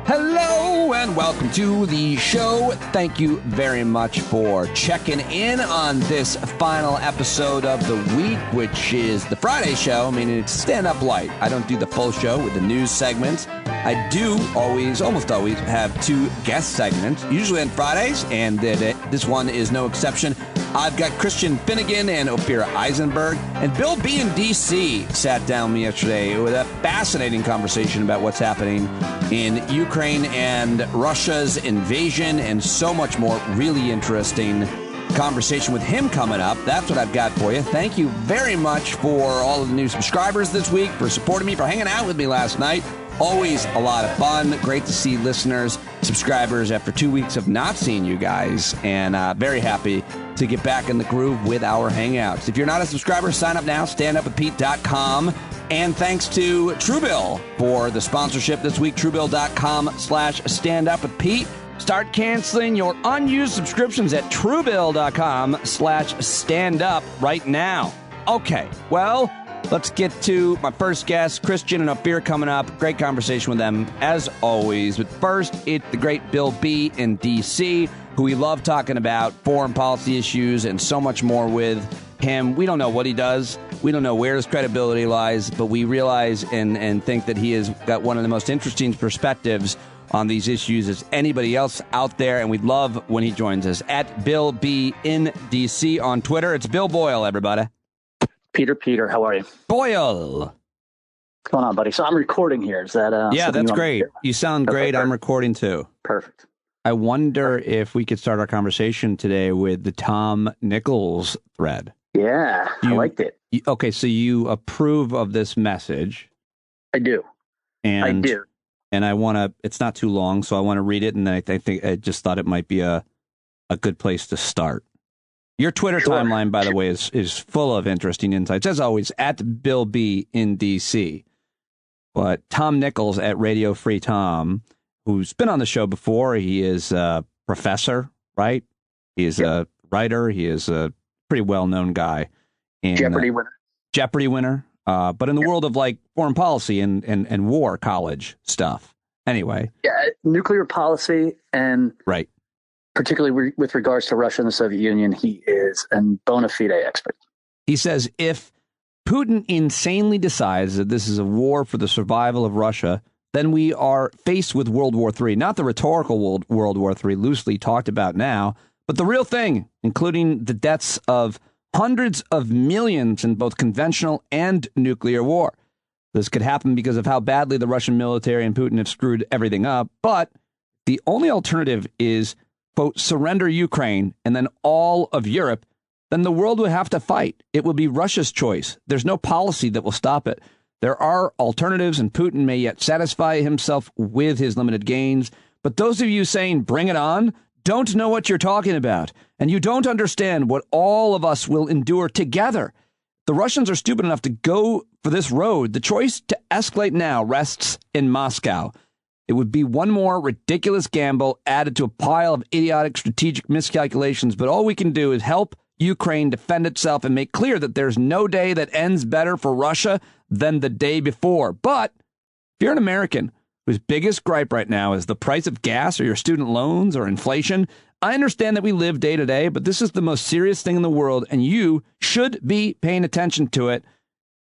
Hello and welcome to the show. Thank you very much for checking in on this final episode of the week, which is the Friday show. I mean, it's stand-up light. I don't do the full show with the news segments. I do almost always have two guest segments, usually on Fridays, and this one is no exception. I've got Christian Finnegan and Ophira Eisenberg, and Bill B. in D.C. sat down with me yesterday with a fascinating conversation about what's happening in Ukraine and Russia's invasion and so much more. Really interesting conversation with him coming up. That's what I've got for you. Thank you very much for all of the new subscribers this week, for supporting me, for hanging out with me last night. Always a lot of fun. Great to see listeners, subscribers after 2 weeks of not seeing you guys, and very happy to get back in the groove with our hangouts. If you're not a subscriber, sign up now, standupwithpete.com. And thanks to Truebill for the sponsorship this week, truebill.com/standupwithpete. Start canceling your unused subscriptions at truebill.com/standup right now. Okay, well, let's get to my first guest, Christian and Ophira, coming up. Great conversation with them, as always. But first, it's the great Bill B. in D.C., who we love talking about foreign policy issues and so much more with him. We don't know what he does. We don't know where his credibility lies, but we realize and think that he has got one of the most interesting perspectives on these issues as anybody else out there, and we'd love when he joins us. At Bill B. in D.C. on Twitter. It's Bill Boyle, everybody. Peter, how are you? Boyle. What's going on, buddy? So I'm recording here. Is that yeah, that's great. You sound great. I'm recording too. Perfect. I wonder if we could start our conversation today with the Tom Nichols thread. Yeah, I liked it. Okay, so you approve of this message. I do. I do. And I want to, it's not too long, so I want to read it, and I think I just thought it might be a good place to start. Your Twitter timeline, by the way, is full of interesting insights, as always, at Bill B. in D.C. But Tom Nichols at Radio Free Tom, who's been on the show before, he is a professor, right? He is a writer. He is a pretty well-known guy. Jeopardy winner. Jeopardy winner. But in the world of like foreign policy and war college stuff. Anyway. Yeah, nuclear policy and right. Particularly with regards to Russia and the Soviet Union, he is a bona fide expert. He says if Putin insanely decides that this is a war for the survival of Russia, then we are faced with World War III. Not the rhetorical World War III loosely talked about now, but the real thing, including the deaths of hundreds of millions in both conventional and nuclear war. This could happen because of how badly the Russian military and Putin have screwed everything up. But the only alternative is, quote, surrender Ukraine and then all of Europe, then the world would have to fight. It will be Russia's choice. There's no policy that will stop it. There are alternatives, and Putin may yet satisfy himself with his limited gains. But those of you saying, bring it on, don't know what you're talking about. And you don't understand what all of us will endure together. The Russians are stupid enough to go for this road. The choice to escalate now rests in Moscow. It would be one more ridiculous gamble added to a pile of idiotic strategic miscalculations. But all we can do is help Ukraine defend itself and make clear that there's no day that ends better for Russia than the day before. But if you're an American whose biggest gripe right now is the price of gas or your student loans or inflation, I understand that we live day to day, but this is the most serious thing in the world, and you should be paying attention to it.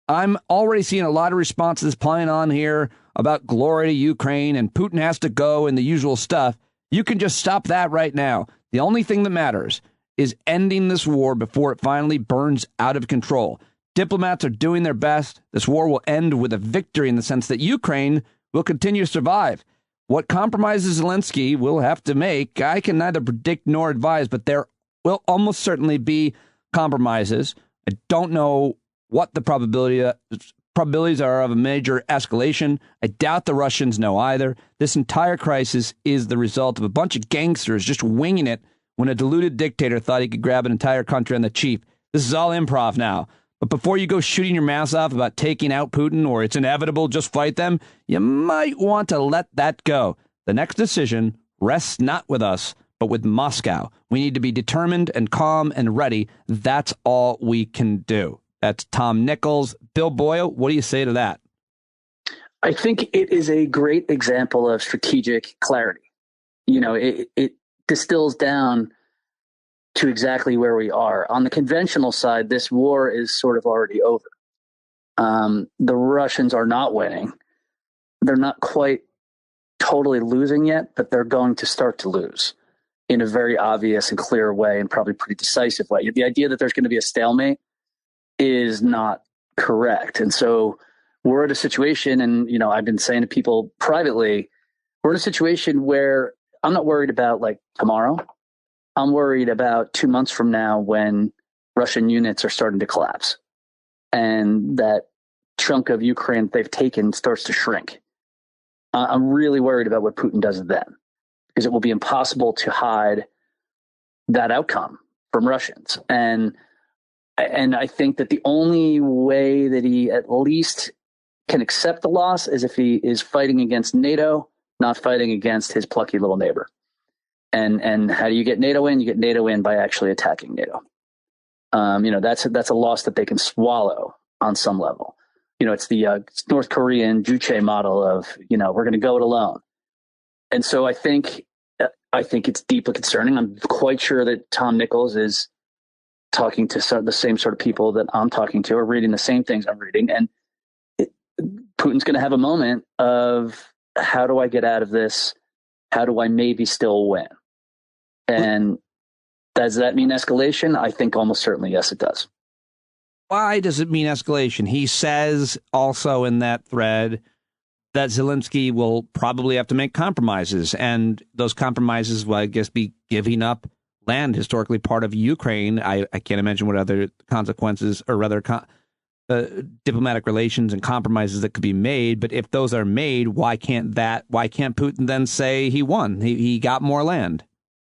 I'm already seeing a lot of responses piling on here about glory to Ukraine and Putin has to go and the usual stuff. You can just stop that right now. The only thing that matters is ending this war before it finally burns out of control. Diplomats are doing their best. This war will end with a victory in the sense that Ukraine will continue to survive. What compromises Zelensky will have to make, I can neither predict nor advise, but there will almost certainly be compromises. I don't know what the probabilities are of a major escalation. I doubt the Russians know either. This entire crisis is the result of a bunch of gangsters just winging it when a deluded dictator thought he could grab an entire country on the cheap. This is all improv now. But before you go shooting your mouth off about taking out Putin or it's inevitable, just fight them, you might want to let that go. The next decision rests not with us, but with Moscow. We need to be determined and calm and ready. That's all we can do. That's Tom Nichols. Bill Boyle, what do you say to that? I think it is a great example of strategic clarity. It distills down to exactly where we are. On the conventional side, this war is sort of already over. The Russians are not winning. They're not quite totally losing yet, but they're going to start to lose in a very obvious and clear way, and probably pretty decisive way. The idea that there's going to be a stalemate is not correct. And so we're at a situation, and I've been saying to people privately, we're in a situation where I'm not worried about like tomorrow. I'm worried about 2 months from now when Russian units are starting to collapse and that chunk of Ukraine they've taken starts to shrink. I'm really worried about what Putin does then, because it will be impossible to hide that outcome from Russians. And I think that the only way that he at least can accept the loss is if he is fighting against NATO, not fighting against his plucky little neighbor. And how do you get NATO in? You get NATO in by actually attacking NATO. That's a loss that they can swallow on some level. It's the North Korean Juche model of, we're going to go it alone. And so I think it's deeply concerning. I'm quite sure that Tom Nichols is talking to the same sort of people that I'm talking to, or reading the same things I'm reading. And Putin's going to have a moment of, how do I get out of this? How do I maybe still win? And does that mean escalation? I think almost certainly, yes, it does. Why does it mean escalation? He says also in that thread that Zelensky will probably have to make compromises, and those compromises will, I guess, be giving up land, historically part of Ukraine. I can't imagine what other consequences, or rather diplomatic relations and compromises that could be made. But if those are made, why can't Putin then say he won? He got more land.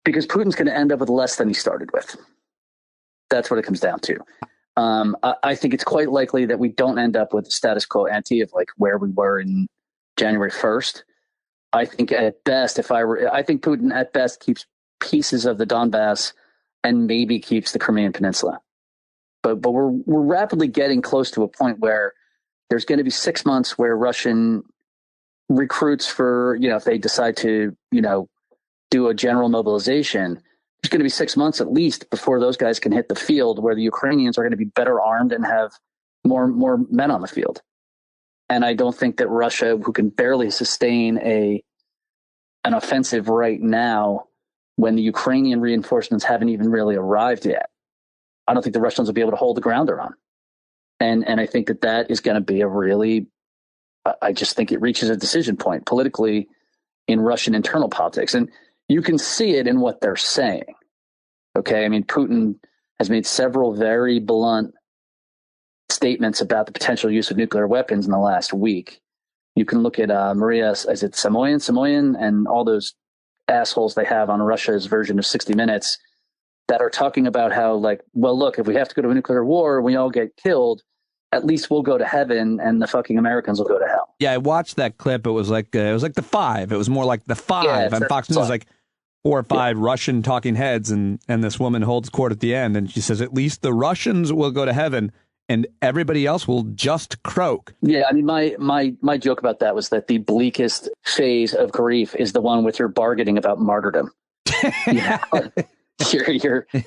Because Putin's going to end up with less than he started with. That's what it comes down to. I think it's quite likely that we don't end up with the status quo ante of like where we were in January 1st. I think at best, I think Putin at best keeps pieces of the Donbass and maybe keeps the Crimean Peninsula. But we're rapidly getting close to a point where there's going to be 6 months where Russian recruits for, if they decide to, do a general mobilization, there's going to be 6 months at least before those guys can hit the field, where the Ukrainians are going to be better armed and have more men on the field. And I don't think that Russia, who can barely sustain an offensive right now, when the Ukrainian reinforcements haven't even really arrived yet, I don't think the Russians will be able to hold the ground they're on. And I think that is going to be I just think it reaches a decision point politically in Russian internal politics. And you can see it in what they're saying. Okay. I mean, Putin has made several very blunt statements about the potential use of nuclear weapons in the last week. You can look at Maria, is it Samoyan, and all those assholes they have on Russia's version of 60 Minutes that are talking about how, like, well, look, if we have to go to a nuclear war, we all get killed, at least we'll go to heaven and the fucking Americans will go to hell. Yeah, I watched that clip. It was like the Five. It was more like the Five. And Fox News, like 4 or 5 Russian talking heads, and this woman holds court at the end, and she says, at least the Russians will go to heaven and everybody else will just croak. Yeah, I mean, my joke about that was that the bleakest phase of grief is the one with your bargaining about martyrdom.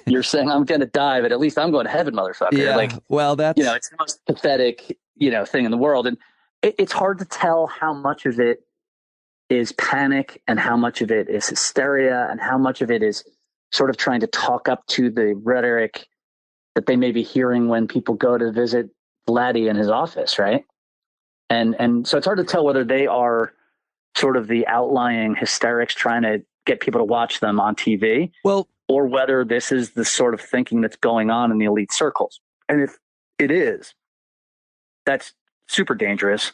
You're saying I'm going to die, but at least I'm going to heaven, motherfucker. Yeah, like, well, that's it's the most pathetic thing in the world, and it's hard to tell how much of it is panic and how much of it is hysteria and how much of it is sort of trying to talk up to the rhetoric that they may be hearing when people go to visit Vladdy in his office, right? And so it's hard to tell whether they are sort of the outlying hysterics trying to get people to watch them on TV, or whether this is the sort of thinking that's going on in the elite circles. And if it is, that's super dangerous.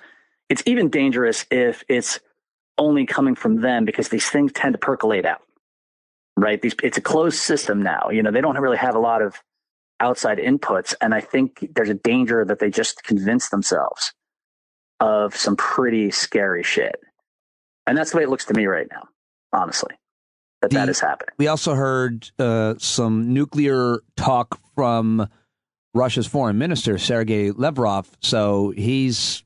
It's even dangerous if it's only coming from them, because these things tend to percolate out, right? It's a closed system now. They don't really have a lot of outside inputs. And I think there's a danger that they just convince themselves of some pretty scary shit. And that's the way it looks to me right now, honestly, that is happening. We also heard some nuclear talk from Russia's foreign minister, Sergei Lavrov. So he's,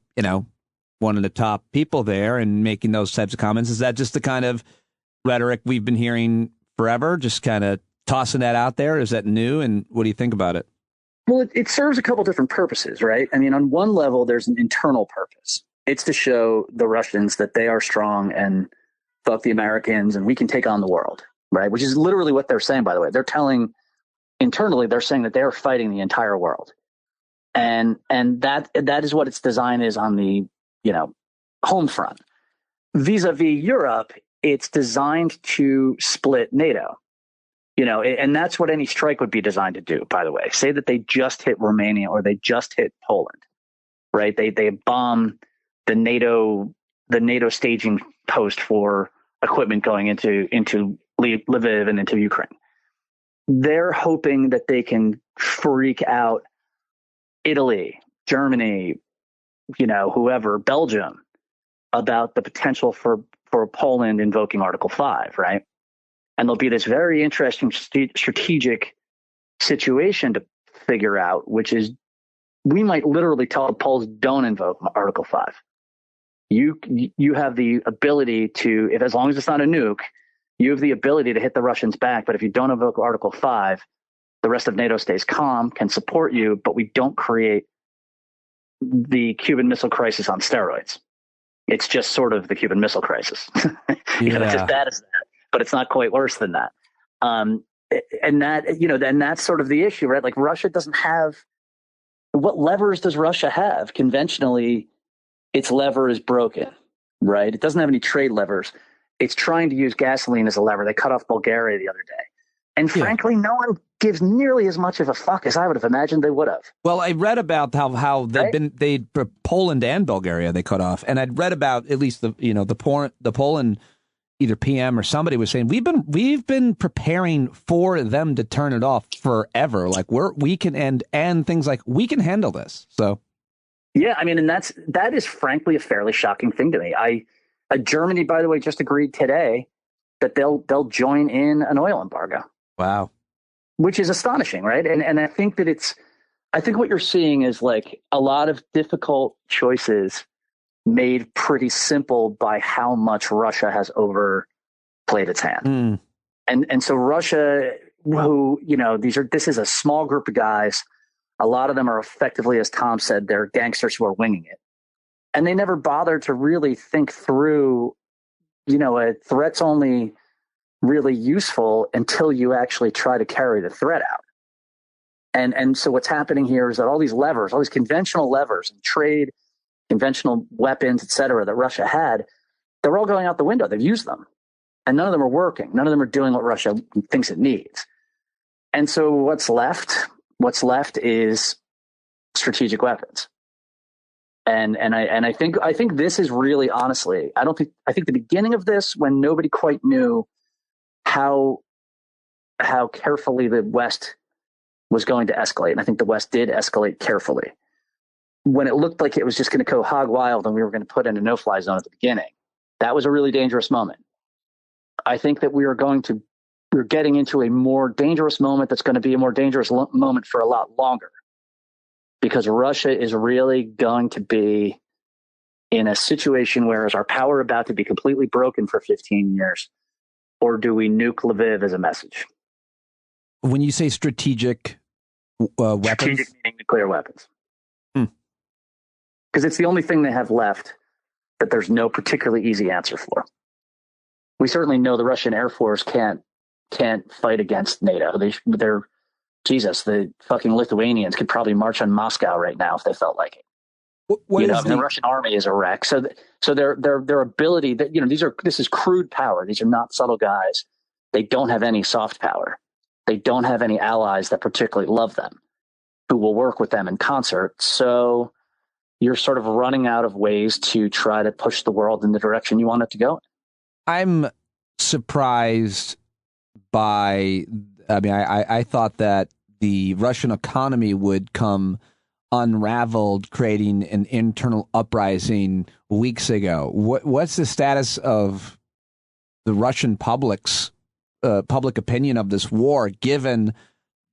one of the top people there and making those types of comments. Is that just the kind of rhetoric we've been hearing forever, just kind of tossing that out there? Is that new? And what do you think about it? Well, it serves a couple different purposes, right? I mean, on one level, there's an internal purpose. It's to show the Russians that they are strong and fuck the Americans and we can take on the world, right? Which is literally what they're saying, by the way. They're saying that they're fighting the entire world. And that is what its design is on the, home front. Vis-a-vis Europe, it's designed to split NATO. And that's what any strike would be designed to do, by the way. Say that they just hit Romania or they just hit Poland, right? They bomb the NATO staging post for equipment going into Lviv and into Ukraine. They're hoping that they can freak out Italy, Germany, whoever, Belgium, about the potential for Poland invoking Article 5, right? And there'll be this very interesting strategic situation to figure out, which is we might literally tell the Poles, don't invoke Article 5. You have the ability to, if as long as it's not a nuke, you have the ability to hit the Russians back. But if you don't invoke Article 5, the rest of NATO stays calm, can support you, but we don't create the Cuban Missile Crisis on steroids. It's just sort of the Cuban Missile Crisis. It's as bad as that, but it's not quite worse than that. And that, then that's sort of the issue, right? Like Russia doesn't have, what levers does Russia have? Conventionally, its lever is broken, right? It doesn't have any trade levers. It's trying to use gasoline as a lever. They cut off Bulgaria the other day. And frankly, no one gives nearly as much of a fuck as I would have imagined they would have. Well, I read about how they've Poland and Bulgaria they cut off, and I'd read about at least the Poland either PM or somebody was saying we've been preparing for them to turn it off forever. Like we can and things like we can handle this. So yeah, I mean, and that is frankly a fairly shocking thing to me. Germany, by the way, just agreed today that they'll join in an oil embargo. Wow. Which is astonishing, right? And I think that I think what you're seeing is like a lot of difficult choices made pretty simple by how much Russia has overplayed its hand. And so Russia, who, this is a small group of guys. A lot of them are effectively, as Tom said, they're gangsters who are winging it. And they never bothered to really think through, a threat's only really useful until you actually try to carry the threat out. And so what's happening here is that all these levers, all these conventional levers and trade, conventional weapons, et cetera, that Russia had, they're all going out the window. They've used them. And none of them are working. None of them are doing what Russia thinks it needs. And so what's left is strategic weapons. And I think this is really, honestly, I think the beginning of this, when nobody quite knew how carefully the West was going to escalate, and I think the West did escalate carefully, when it looked like it was just going to go hog wild and we were going to put in a no-fly zone at the beginning, that was a really dangerous moment. I think that we're getting into a more dangerous moment that's going to be a more dangerous moment for a lot longer, because Russia is really going to be in a situation where is our power about to be completely broken for 15 years, or do we nuke Lviv as a message? When you say strategic weapons? Strategic meaning nuclear weapons. Because it's the only thing they have left that there's no particularly easy answer for. We certainly know the Russian Air Force can't fight against NATO. The fucking Lithuanians could probably march on Moscow right now if they felt like it. The Russian army is a wreck. So their ability that, this is crude power. These are not subtle guys. They don't have any soft power. They don't have any allies that particularly love them, who will work with them in concert. So you're sort of running out of ways to try to push the world in the direction you want it to go. I'm surprised by, I thought that the Russian economy would come unraveled, creating an internal uprising weeks ago. What's the status of the Russian public opinion of this war, given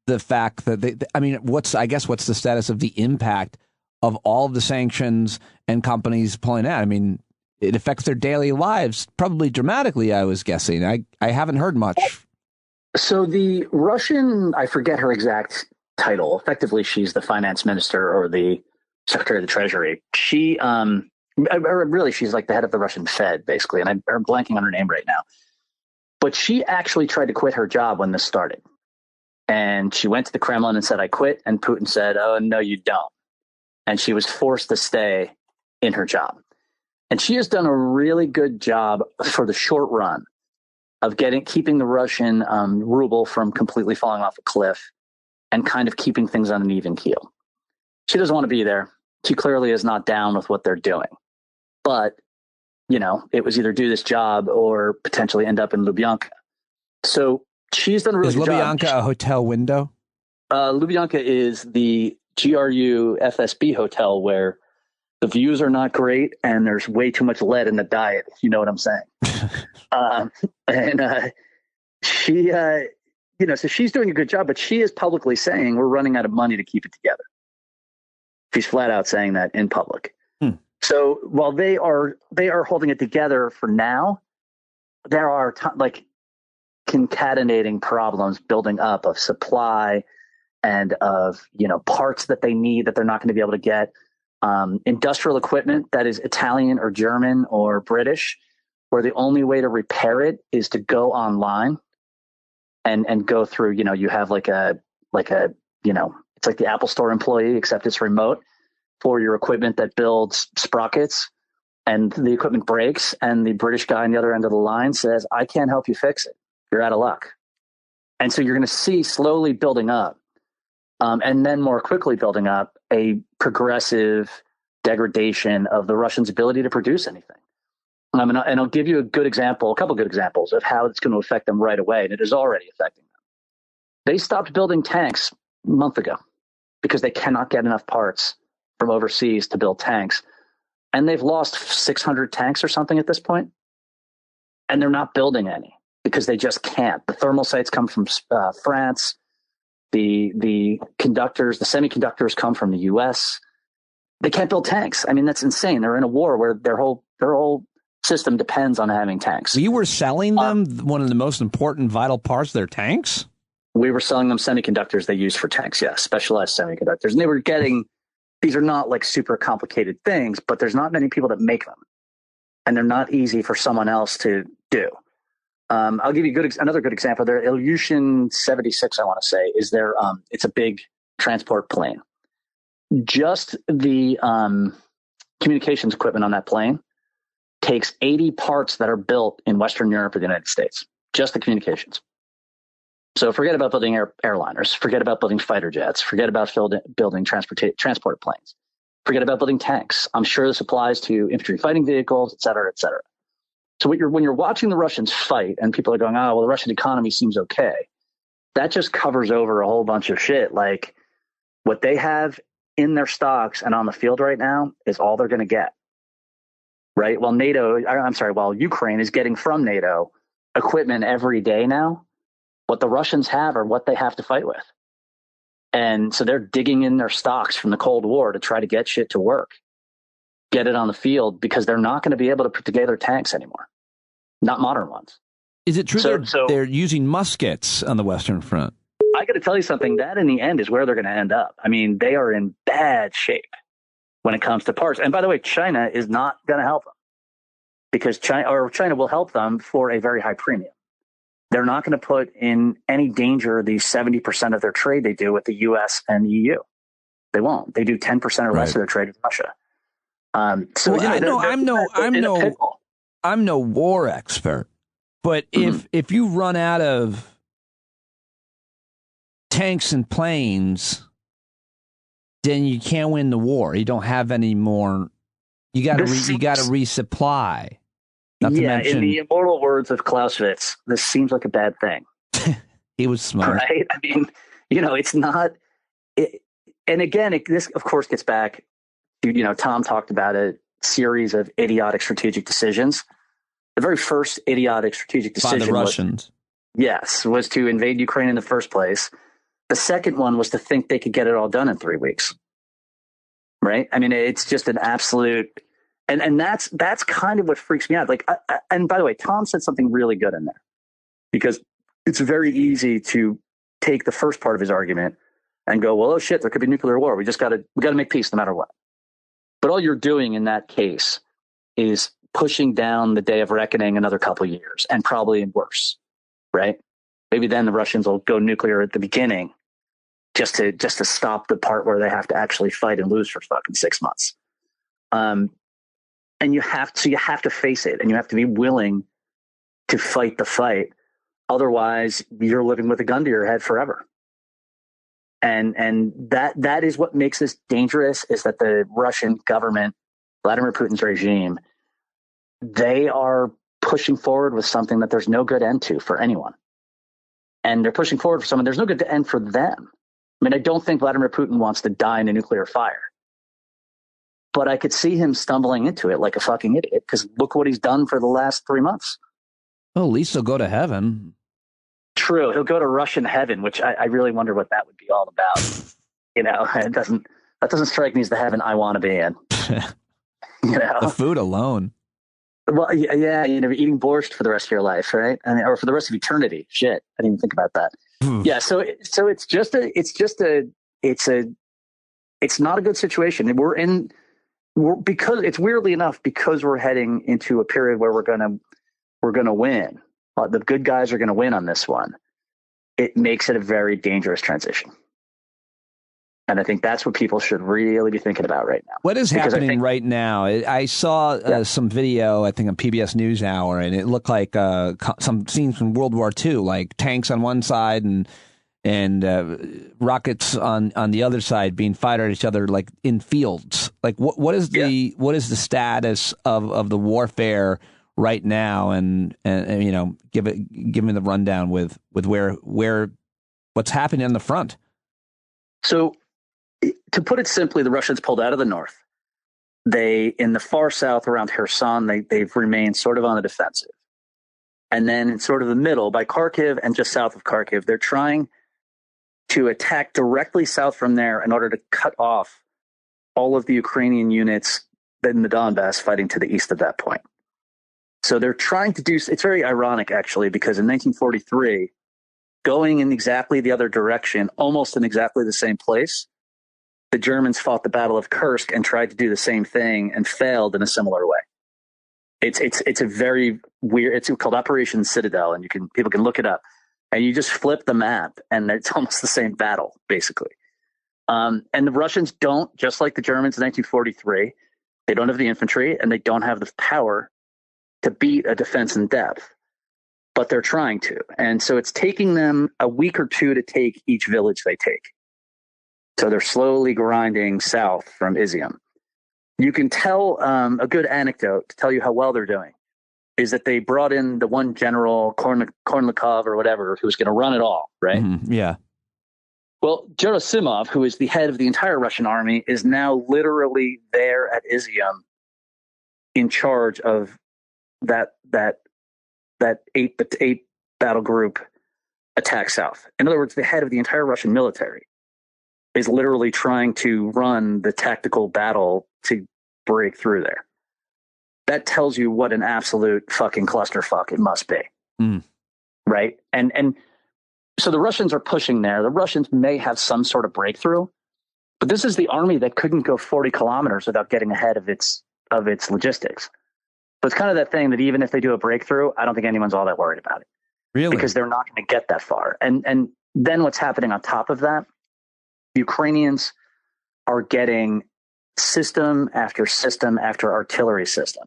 the fact that what's the status of the impact of all of the sanctions and companies pulling out? I mean, it affects their daily lives probably dramatically, I was guessing. I haven't heard much. So the Russian, I forget her exact title. Effectively, she's the finance minister or the secretary of the treasury. She, really, she's like the head of the Russian Fed, basically. And I'm blanking on her name right now. But she actually tried to quit her job when this started. And she went to the Kremlin and said, I quit. And Putin said, oh, no, you don't. And she was forced to stay in her job. And she has done a really good job for the short run of keeping the Russian ruble from completely falling off a cliff and kind of keeping things on an even keel. She doesn't want to be there. She clearly is not down with what they're doing. But, you know, it was either do this job or potentially end up in Lubyanka. So she's done a really good job. Is Lubyanka a hotel window? Lubyanka is the GRU FSB hotel where the views are not great and there's way too much lead in the diet. You know what I'm saying? She, you know, so she's doing a good job, but she is publicly saying we're running out of money to keep it together. She's flat out saying that in public. So while they are holding it together for now, there are concatenating problems building up of supply and of, you know, parts that they need that they're not going to be able to get. Industrial equipment that is Italian or German or British, where the only way to repair it is to go online and go through, you know, you have like a, you know, it's like the Apple Store employee, except it's remote for your equipment that builds sprockets, and the equipment breaks and the British guy on the other end of the line says, I can't help you fix it. You're out of luck. And so you're going to see slowly building up and then more quickly building up a progressive degradation of the Russians' ability to produce anything. And I'll give you a couple good examples of how it's going to affect them right away. And it is already affecting them. They stopped building tanks a month ago because they cannot get enough parts from overseas to build tanks. And they've lost 600 tanks or something at this point. And they're not building any because they just can't. The thermal sites come from France. The conductors, the semiconductors come from the US. They can't build tanks. I mean, that's insane. They're in a war where their whole system depends on having tanks. We were selling them one of the most important vital parts of their tanks? We were selling them semiconductors they use for tanks, yes, specialized semiconductors. And they were getting, these are not like super complicated things, but there's not many people that make them. And they're not easy for someone else to do. I'll give you another good example. Their Ilyushin 76, I want to say, is their it's a big transport plane. Just the communications equipment on that plane takes 80 parts that are built in Western Europe or the United States. Just the communications. So forget about building airliners. Forget about building fighter jets. Forget about building transport planes. Forget about building tanks. I'm sure this applies to infantry fighting vehicles, et cetera, et cetera. So when you're watching the Russians fight and people are going, oh, well, the Russian economy seems okay, that just covers over a whole bunch of shit. Like what they have in their stocks and on the field right now is all they're going to get. Right? While Ukraine is getting from NATO equipment every day now, what the Russians have are what they have to fight with. And so they're digging in their stocks from the Cold War to try to get shit to work, get it on the field, because they're not going to be able to put together tanks anymore. Not modern ones. Is it true they're using muskets on the Western Front? I got to tell you something. That in the end is where they're going to end up. I mean, they are in bad shape when it comes to parts. And by the way, China is not going to help them because China will help them for a very high premium. They're not going to put in any danger the 70% of their trade they do with the U.S. and the EU. They won't. They do 10% or less of their trade with Russia. I'm no war expert, but if you run out of tanks and planes, then you can't win the war. You don't have any more. You got to resupply. Not to mention, in the immortal words of Clausewitz, this seems like a bad thing. He was smart, right? I mean, it's not. And again, this of course gets back to Tom talked about a series of idiotic strategic decisions. The very first idiotic strategic decision by the Russians, was to invade Ukraine in the first place. The second one was to think they could get it all done in 3 weeks. right? I mean, it's just an absolute, and that's kind of what freaks me out. Like, and by the way, Tom said something really good in there, because it's very easy to take the first part of his argument and go, well, oh shit, there could be nuclear war. We got to make peace no matter what. But all you're doing in that case is pushing down the day of reckoning another couple of years, and probably worse, right? Maybe then the Russians will go nuclear at the beginning, just to stop the part where they have to actually fight and lose for fucking 6 months. And you have to face it, and you have to be willing to fight the fight. Otherwise, you're living with a gun to your head forever. And that is what makes this dangerous, is that the Russian government, Vladimir Putin's regime, they are pushing forward with something that there's no good end to for anyone. And they're pushing forward for something there's no good end for them. I mean, I don't think Vladimir Putin wants to die in a nuclear fire. But I could see him stumbling into it like a fucking idiot, because look what he's done for the last 3 months. Well, at least he'll go to heaven. True. He'll go to Russian heaven, which I really wonder what that would be all about. You know, that doesn't strike me as the heaven I want to be in. You know? The food alone. Well, yeah, you know, eating borscht for the rest of your life, right? I mean, or for the rest of eternity. Shit, I didn't even think about that. Yeah, so it's not a good situation. Because it's weirdly enough, because we're heading into a period where we're gonna win. The good guys are going to win on this one. It makes it a very dangerous transition. And I think that's what people should really be thinking about right now. What is happening right now? I saw some video, I think on PBS NewsHour, and it looked like some scenes from World War II, like tanks on one side and rockets on the other side being fired at each other, like in fields. Like what is the status of the warfare right now, and you know, give me the rundown with where what's happening on the front. So, to put it simply, the Russians pulled out of the north. They, in the far south around Kherson, they've remained sort of on the defensive, and then in sort of the middle by Kharkiv and just south of Kharkiv, they're trying to attack directly south from there in order to cut off all of the Ukrainian units in the Donbass fighting to the east of that point. So they're trying to do, it's very ironic actually, because in 1943, going in exactly the other direction, almost in exactly the same place, the Germans fought the Battle of Kursk and tried to do the same thing and failed in a similar way. It's a very weird, it's called Operation Citadel, and people can look it up, and you just flip the map and it's almost the same battle, basically. And the Russians don't, just like the Germans in 1943, they don't have the infantry and they don't have the power to beat a defense in depth, but they're trying to. And so it's taking them a week or two to take each village they take. So they're slowly grinding south from Izium. You can tell a good anecdote to tell you how well they're doing is that they brought in the one general, Kornlikov or whatever, who was going to run it all, right? Mm-hmm. Yeah. Well, Gerasimov, who is the head of the entire Russian army, is now literally there at Izium in charge of that eight battle group attack south. In other words, the head of the entire Russian military is literally trying to run the tactical battle to break through there. That tells you what an absolute fucking clusterfuck it must be. Mm. Right? And so the Russians are pushing there. The Russians may have some sort of breakthrough, but this is the army that couldn't go 40 kilometers without getting ahead of its logistics. So it's kind of that thing that even if they do a breakthrough, I don't think anyone's all that worried about it. Really? Because they're not going to get that far. And then what's happening on top of that, the Ukrainians are getting system after system after artillery system.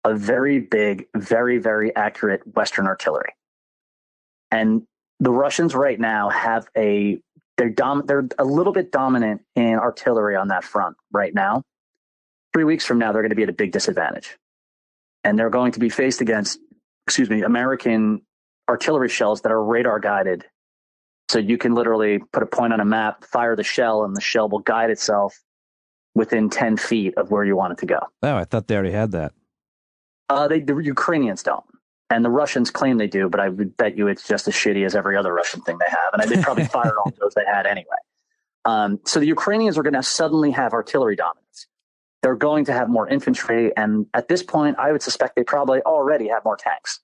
A very big, very, very accurate Western artillery. And the Russians right now have they're a little bit dominant in artillery on that front right now. 3 weeks from now, they're going to be at a big disadvantage. And they're going to be faced against, American artillery shells that are radar guided. So you can literally put a point on a map, fire the shell, and the shell will guide itself within 10 feet of where you want it to go. Oh, I thought they already had that. The Ukrainians don't. And the Russians claim they do, but I would bet you it's just as shitty as every other Russian thing they have. And they probably fired all those they had anyway. So the Ukrainians are going to suddenly have artillery dominance. They're going to have more infantry. And at this point, I would suspect they probably already have more tanks.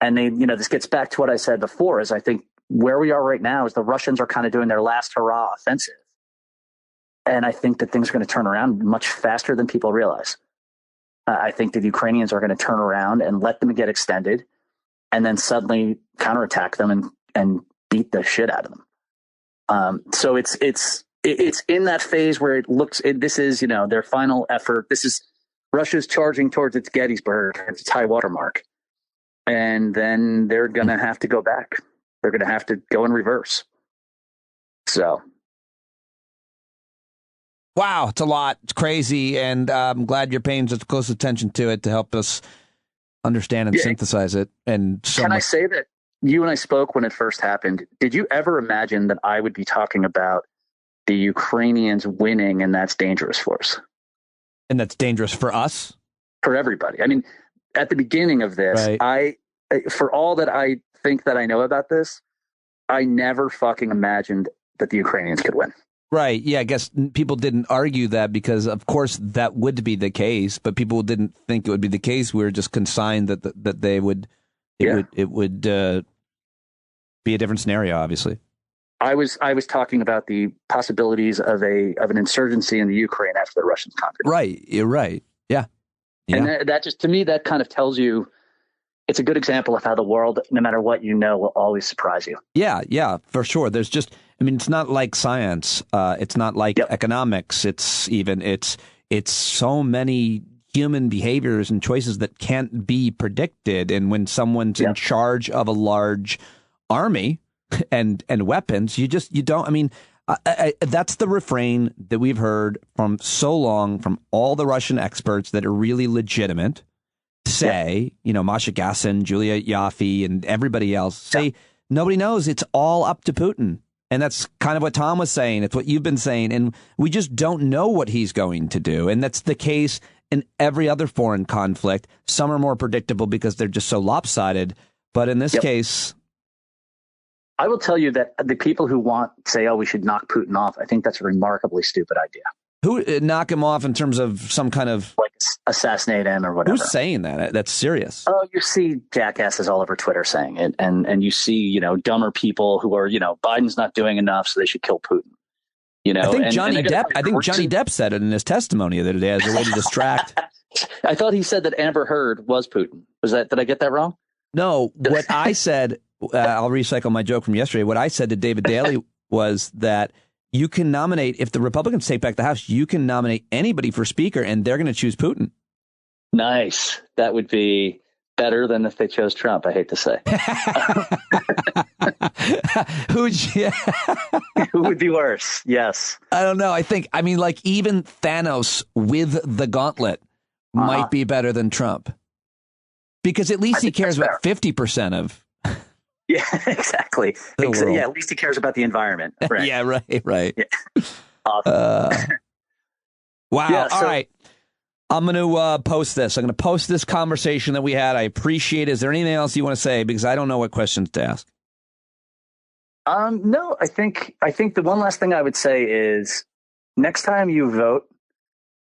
And this gets back to what I said before, is I think where we are right now is the Russians are kind of doing their last hurrah offensive. And I think that things are going to turn around much faster than people realize. I think that the Ukrainians are going to turn around and let them get extended and then suddenly counterattack them and beat the shit out of them. So it's in that phase where this is, their final effort. This is Russia's charging towards its Gettysburg, its high water mark. And then they're going to have to go back. They're going to have to go in reverse. So. Wow, it's a lot. It's crazy. And I'm glad you're paying such close attention to it to help us understand and synthesize it. And I say that you and I spoke when it first happened? Did you ever imagine that I would be talking about the Ukrainians winning and that's dangerous for us? And that's dangerous for us? For everybody. I mean, at the beginning of this, right. For all that I think that I know about this, I never fucking imagined that the Ukrainians could win. Right. Yeah, I guess people didn't argue that because, of course, that would be the case, but people didn't think it would be the case. We were just consigned that they would. It would be a different scenario, obviously. I was talking about the possibilities of an insurgency in the Ukraine after the Russians conquered. Right. You're right. Yeah. And that just, to me, that kind of tells you it's a good example of how the world, no matter what you know, will always surprise you. Yeah, for sure. There's just, it's not like science. It's not like economics. It's so many human behaviors and choices that can't be predicted. And when someone's in charge of a large army and weapons, you don't, that's the refrain that we've heard from so long from all the Russian experts that are really legitimate. Masha Gassin, Julia Yaffe, and everybody else say nobody knows. It's all up to Putin. And that's kind of what Tom was saying. It's what you've been saying. And we just don't know what he's going to do. And that's the case in every other foreign conflict. Some are more predictable because they're just so lopsided. But in this case, I will tell you that the people who say, we should knock Putin off, I think that's a remarkably stupid idea. Who knock him off in terms of some kind of like assassinate him or whatever? Who's saying that? That's serious. Oh, you see jackasses all over Twitter saying it, and you see dumber people who are Biden's not doing enough, so they should kill Putin. I think Johnny Depp said it in his testimony the other day as a way to distract. I thought he said that Amber Heard was Putin. Did I get that wrong? No, what I said. I'll recycle my joke from yesterday. What I said to David Daley was that you can nominate, if the Republicans take back the House, you can nominate anybody for Speaker, and they're going to choose Putin. Nice. That would be better than if they chose Trump, I hate to say. Who would be worse? Yes. I don't know. Even Thanos with the gauntlet might be better than Trump. Because at least he cares about 50% of. Yeah, exactly. Yeah, at least he cares about the environment. Right. Yeah, right. Yeah. Awesome. Wow. Yeah, all right. I'm going to post this. I'm going to post this conversation that we had. I appreciate it. Is there anything else you want to say? Because I don't know what questions to ask. No, I think the one last thing I would say is next time you vote,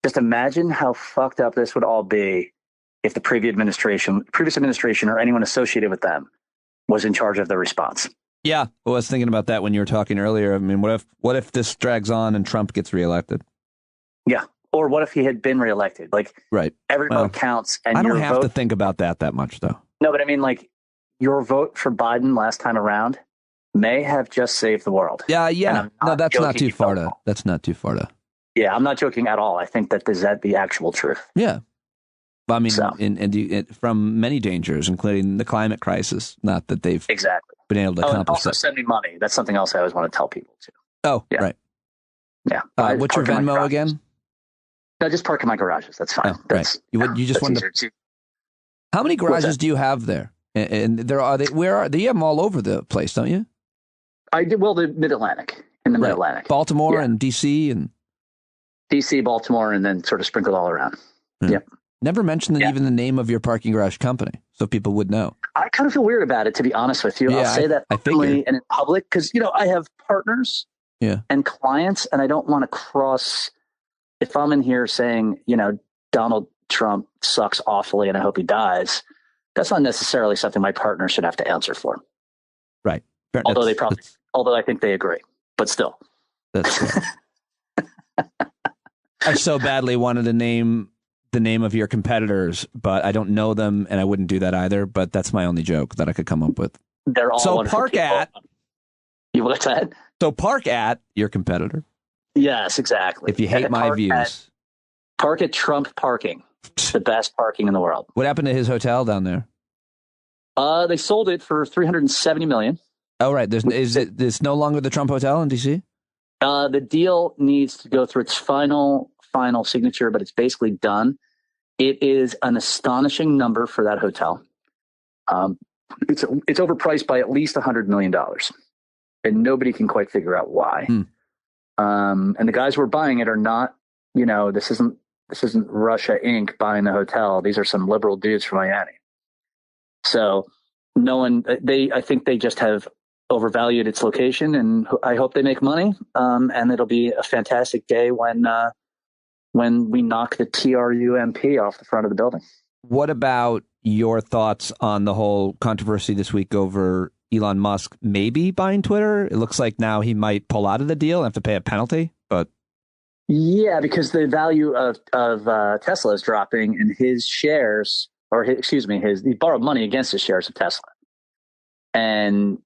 just imagine how fucked up this would all be if the previous administration or anyone associated with them was in charge of the response. Yeah, I was thinking about that when you were talking earlier. What if this drags on and Trump gets reelected? Yeah, or what if he had been reelected? Right. Every vote counts. And I don't have to think about that much, though. No, but your vote for Biden last time around may have just saved the world. Yeah. No, that's not too far to. That's not too far to. Yeah, I'm not joking at all. I think that is the actual truth. Yeah. From many dangers, including the climate crisis. Not that they've been able to accomplish also that. Send me money. That's something else I always want to tell people too. Oh, yeah. Right. Yeah. What's your Venmo again? No, just park in my garages. That's fine. Right. You just want to. How many garages do you have there? And there are they? Where are they? You have them all over the place, don't you? I did. Well, the Mid-Atlantic, in the Mid-Atlantic, Baltimore and DC and Baltimore, and then sort of sprinkled all around. Yep. Never mentioned even the name of your parking garage company, so people would know. I kind of feel weird about it, to be honest with you. I'll say that openly and in public because I have partners and clients. And I don't want to cross, if I'm in here saying, Donald Trump sucks awfully and I hope he dies, that's not necessarily something my partner should have to answer for. Right. Although I think they agree, but still. That's I so badly wanted to name the name of your competitors, but I don't know them and I wouldn't do that either. But that's my only joke that I could come up with. They're all so park people. at. You what's that? So park at your competitor. Yes, exactly. If you hate my views. Park at Trump Parking. The best parking in the world. What happened to his hotel down there? They sold it for $370 million. Oh, right. It's no longer the Trump Hotel in D.C.? The deal needs to go through its final signature, but it's basically done. It is an astonishing number for that hotel. It's overpriced by at least $100 million, and nobody can quite figure out why. And the guys who are buying it are not, this isn't Russia Inc. buying the hotel. These are some liberal dudes from Miami. So I think they just have overvalued its location, and I hope they make money. And it'll be a fantastic day when we knock the TRUMP off the front of the building. What about your thoughts on the whole controversy this week over Elon Musk maybe buying Twitter? It looks like now he might pull out of the deal and have to pay a penalty, but. Yeah, because the value of Tesla is dropping, and his shares, he borrowed money against his shares of Tesla. And,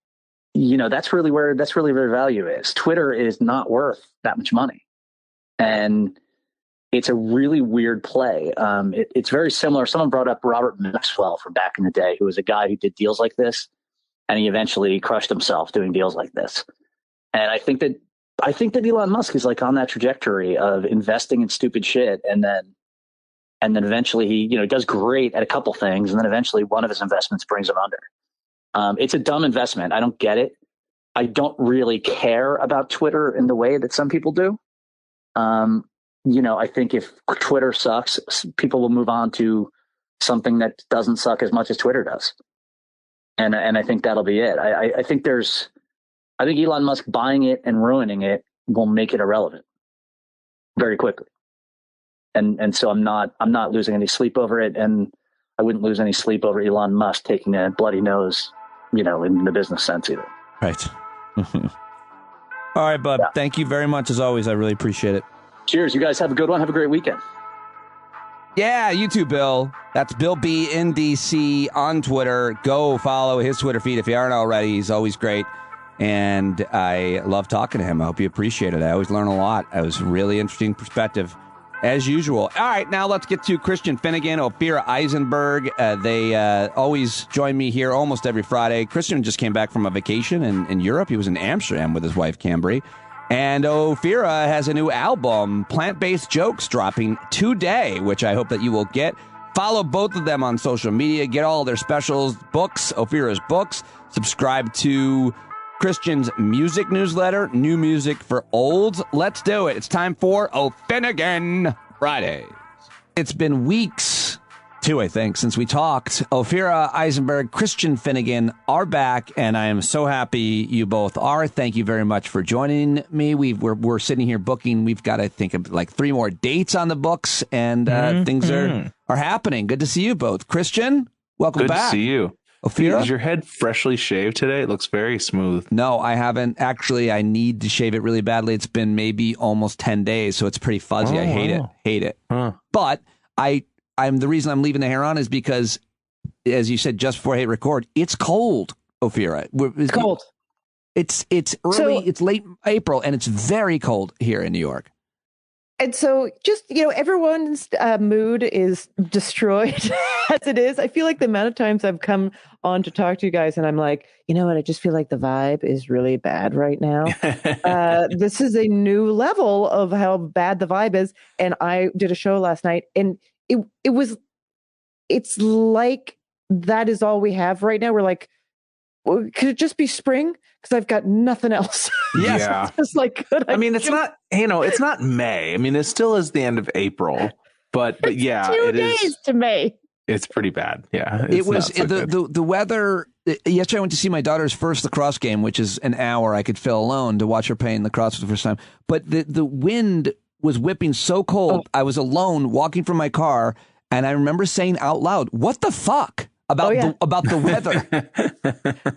that's really where value is. Twitter is not worth that much money. And it's a really weird play. It's very similar. Someone brought up Robert Maxwell from back in the day, who was a guy who did deals like this, and he eventually crushed himself doing deals like this. And I think that Elon Musk is like on that trajectory of investing in stupid shit, and then eventually he does great at a couple things, and then eventually one of his investments brings him under. It's a dumb investment. I don't get it. I don't really care about Twitter in the way that some people do. I think if Twitter sucks, people will move on to something that doesn't suck as much as Twitter does. And I think that'll be it. I think Elon Musk buying it and ruining it will make it irrelevant very quickly. And so I'm not losing any sleep over it. And I wouldn't lose any sleep over Elon Musk taking a bloody nose, in the business sense either. Right. All right, bud. Yeah. Thank you very much as always. I really appreciate it. Cheers. You guys have a good one. Have a great weekend. Yeah, you too, Bill. That's Bill B in DC on Twitter. Go follow his Twitter feed if you aren't already. He's always great. And I love talking to him. I hope you appreciate it. I always learn a lot. It was a really interesting perspective, as usual. All right, now let's get to Christian Finnegan, Ophira, Eisenberg. They always join me here almost every Friday. Christian just came back from a vacation in Europe. He was in Amsterdam with his wife, Cambry. And Ophira has a new album, Plant-Based Jokes, dropping today, which I hope that you will get. Follow both of them on social media. Get all their specials, books, Ophira's books. Subscribe to Christian's music newsletter, New Music for Olds. Let's do it. It's time for Finnegan Fridays. It's been weeks, two, I think, since we talked. Ophira, Eisenberg, Christian Finnegan are back, and I am so happy you both are. Thank you very much for joining me. We're sitting here booking. We've got, I think, like 3 more dates on the books, and things are happening. Good to see you both. Christian, welcome back. Good to see you. Ophira? Is your head freshly shaved today? It looks very smooth. No, I haven't. Actually, I need to shave it really badly. It's been maybe almost 10 days, so it's pretty fuzzy. I hate it. Huh. But I'm the reason I'm leaving the hair on is because, as you said just before I hit record, it's cold, Ophira. It's cold. It's early, it's late April, and it's very cold here in New York. And so just, everyone's mood is destroyed as it is. I feel like the amount of times I've come on to talk to you guys and I'm like, you know what? I just feel like the vibe is really bad right now. This is a new level of how bad the vibe is. And I did a show last night and it's like that is all we have right now. We're like, well, could it just be spring? Because I've got nothing else. Yes. Yeah. It's like, it's not, it's not May. I mean, it still is the end of April, but yeah, 2 days to May. It's pretty bad. Yeah. It was the weather yesterday I went to see my daughter's first lacrosse game, which is an hour I could fill alone to watch her playing lacrosse for the first time. But the wind was whipping so cold. I was alone walking from my car, and I remember saying out loud, "What the fuck?" about the weather.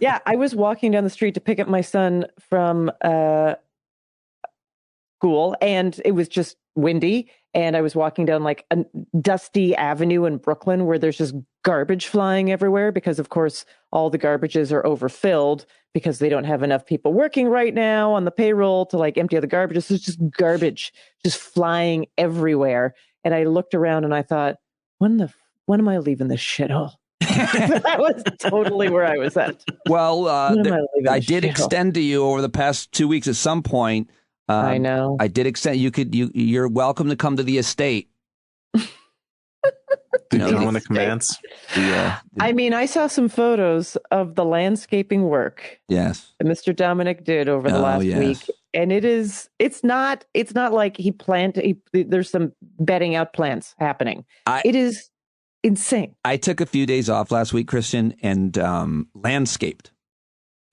Yeah, I was walking down the street to pick up my son from school, and it was just windy. And I was walking down like a dusty avenue in Brooklyn where there's just garbage flying everywhere because, of course, all the garbages are overfilled because they don't have enough people working right now on the payroll to like empty out the garbages. So it's just garbage just flying everywhere. And I looked around and I thought, when am I leaving this shithole? That was totally where I was at. Well, I did extend to you over the past 2 weeks at some point. I know. I did extend. You're welcome to come to the estate. Did you want to commence? I mean, I saw some photos of the landscaping work. Yes, that Mr. Dominic did over the last week, and it's not like he planted. There's some bedding out plants happening. It is insane. I took a few days off last week, Christian, and landscaped.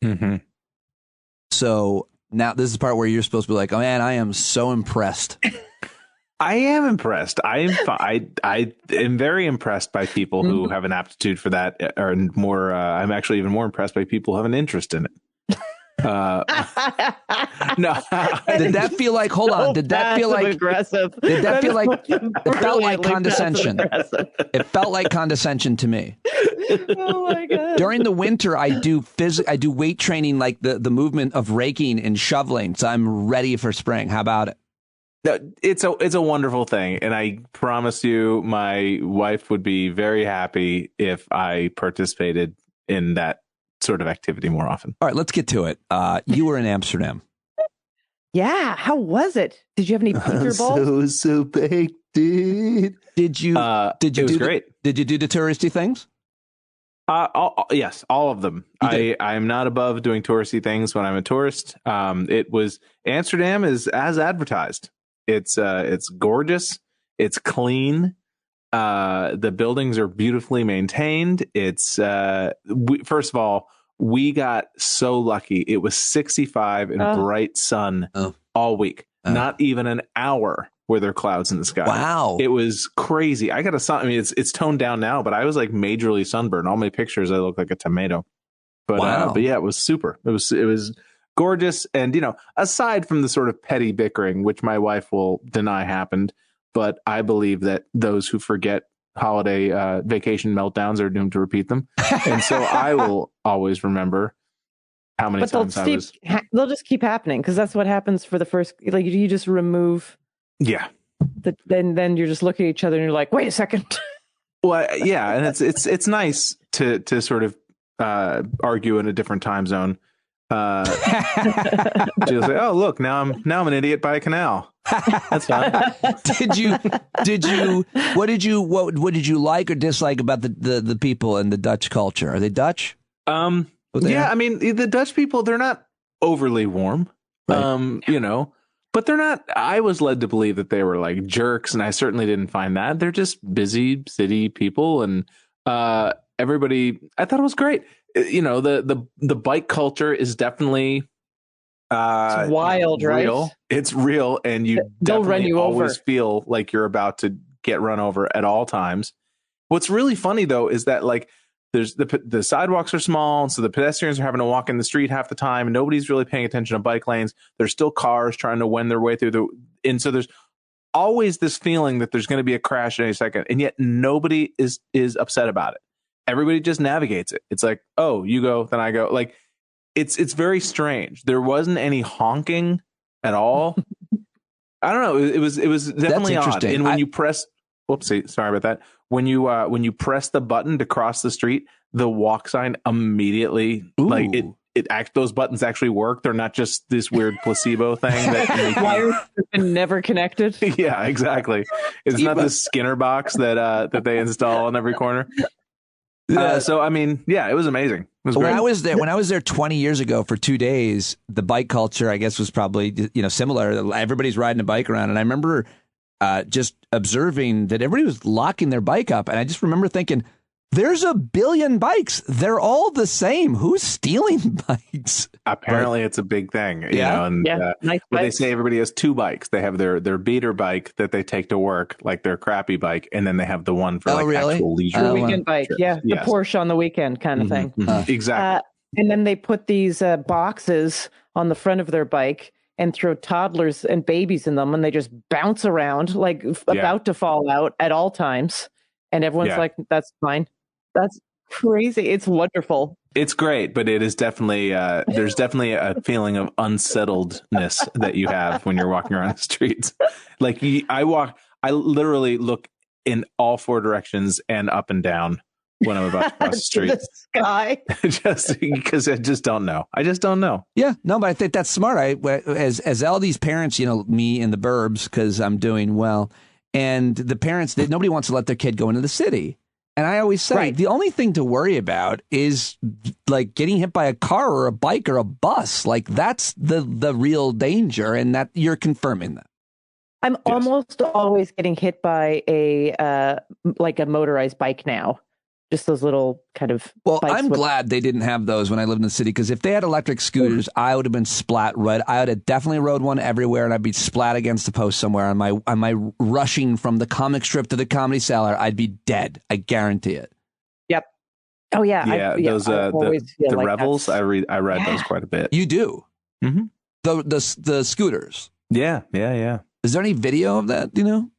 Mm-hmm. So. Now, this is the part where you're supposed to be like, oh, man, I am so impressed. I am impressed. I am very impressed by people who have an aptitude for that, or more. I'm actually even more impressed by people who have an interest in it. No. Did that feel like, hold on, did that feel like aggressive? Did that feel like, it felt like condescension. It felt like condescension to me. Oh my God. During the winter, I do weight training, like the movement of raking and shoveling. So I'm ready for spring. How about it? No, it's a wonderful thing. And I promise you, my wife would be very happy if I participated in that sort of activity more often. All right, let's get to it. You were in Amsterdam. Yeah. How was it? Did you have any beaver balls? So baked, dude. Did you? It was great. Did you do the touristy things? Yes, all of them. I'm not above doing touristy things when I'm a tourist. Amsterdam is as advertised. It's gorgeous. It's clean. The buildings are beautifully maintained. First of all, we got so lucky. It was 65 and bright sun all week. Not even an hour were there clouds in the sky. Wow. It was crazy. I got a sun. I mean, it's toned down now, but I was like majorly sunburned. All my pictures, I look like a tomato. But but yeah, it was super. It was gorgeous. And, aside from the sort of petty bickering, which my wife will deny happened, but I believe that those who forget holiday vacation meltdowns are doomed to repeat them. And so I will always remember how many times they'll just keep happening because that's what happens for the first, like you just remove. Yeah. Then you're just looking at each other and you're like, wait a second. Well, yeah. And it's nice to sort of argue in a different time zone. She'll say, "Oh, look, now I'm an idiot by a canal." That's fine. What did you like or dislike about the people and the Dutch culture? Are they Dutch? Yeah, I mean, the Dutch people, they're not overly warm. Right. But they're not. I was led to believe that they were like jerks, and I certainly didn't find that. They're just busy city people, and everybody. I thought it was great. The bike culture is definitely it's wild, real. Right? It's real, and they'll run you always over. Feel like you're about to get run over at all times. What's really funny though is that like there's the sidewalks are small, so the pedestrians are having to walk in the street half the time, and nobody's really paying attention to bike lanes. There's still cars trying to wend their way through and so there's always this feeling that there's going to be a crash in any second, and yet nobody is upset about it. Everybody just navigates it. It's like, oh, you go, then I go. Like, it's very strange. There wasn't any honking at all. I don't know. It was definitely odd. And when you press, whoopsie, sorry about that. When you press the button to cross the street, the walk sign immediately like those buttons actually work. They're not just this weird placebo thing that wires have been never connected. Yeah, exactly. It's not this Skinner box that they install on every corner. So I mean, yeah, it was amazing. It was great. When I was there 20 years ago for 2 days, the bike culture, I guess, was probably similar. Everybody's riding a bike around, and I remember just observing that everybody was locking their bike up, and I just remember thinking, There's a billion bikes. They're all the same. Who's stealing bikes? Apparently, it's a big thing. You know, and nice well, they say everybody has two bikes. They have their beater bike that they take to work, like their crappy bike, and then they have the one for actual leisure weekend bike. Trips. Yeah, the Porsche on the weekend kind of thing. Exactly. And then they put these boxes on the front of their bike and throw toddlers and babies in them, and they just bounce around like about to fall out at all times. And everyone's like, "That's fine." That's crazy. It's wonderful. It's great, but it is definitely there's definitely a feeling of unsettledness that you have when you're walking around the streets. Like I literally look in all four directions and up and down when I'm about to cross the street. The sky. Just because I just don't know. Yeah, no, but I think that's smart. As all these parents, me in the burbs, because I'm doing well, and the parents, nobody wants to let their kid go into the city. And I always say the only thing to worry about is like getting hit by a car or a bike or a bus. Like that's the real danger, and that you're confirming that. I'm almost always getting hit by a motorized bike now. Just those little kind of. Well, I'm glad they didn't have those when I lived in the city, because if they had electric scooters, I would have been splat red. I would have definitely rode one everywhere, and I'd be splat against a post somewhere on my rushing from the comic strip to the Comedy Cellar. I'd be dead. I guarantee it. Yep. Oh yeah. Yeah. Those the Rebels. I read those quite a bit. You do. Mm-hmm. The scooters. Yeah. Is there any video of that? Do you know?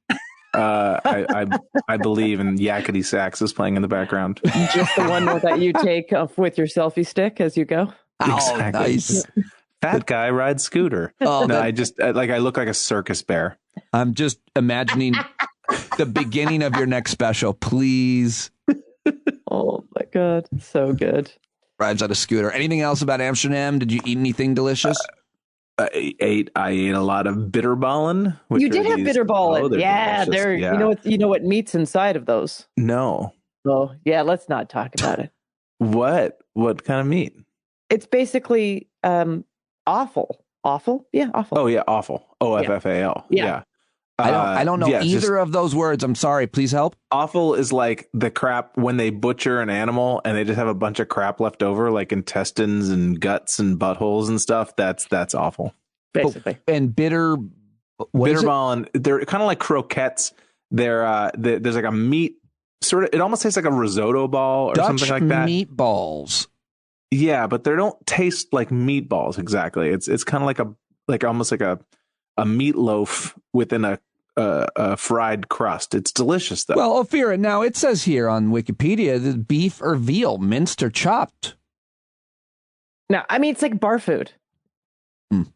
I believe in Yakety Sax is playing in the background. Just the one that you take with your selfie stick as you go. Exactly. Oh, nice. Fat guy rides scooter. Oh, no, I look like a circus bear. I'm just imagining the beginning of your next special, please. Oh my God, so good. Rides on a scooter. Anything else about Amsterdam? Did you eat anything delicious? I ate a lot of bitterballen. You did have bitterballen. Oh, they're delicious. You know what meat's inside of those? No. Oh yeah, let's not talk about it. What kind of meat? It's basically offal. Offal? Yeah, offal. Oh yeah, offal. OFFAL. Yeah. I don't know either of those words. I'm sorry. Please help. Offal is like the crap when they butcher an animal and they just have a bunch of crap left over, like intestines and guts and buttholes and stuff. That's offal. Basically. And bitterballen, they're kind of like croquettes. There's like a meat sort of. It almost tastes like a risotto ball or something like that. Meatballs. Yeah, but they don't taste like meatballs exactly. It's kind of almost like a meatloaf within a fried crust. It's delicious, though. Well, Ophira, now it says here on Wikipedia that beef or veal, minced or chopped. No, I mean, it's like bar food.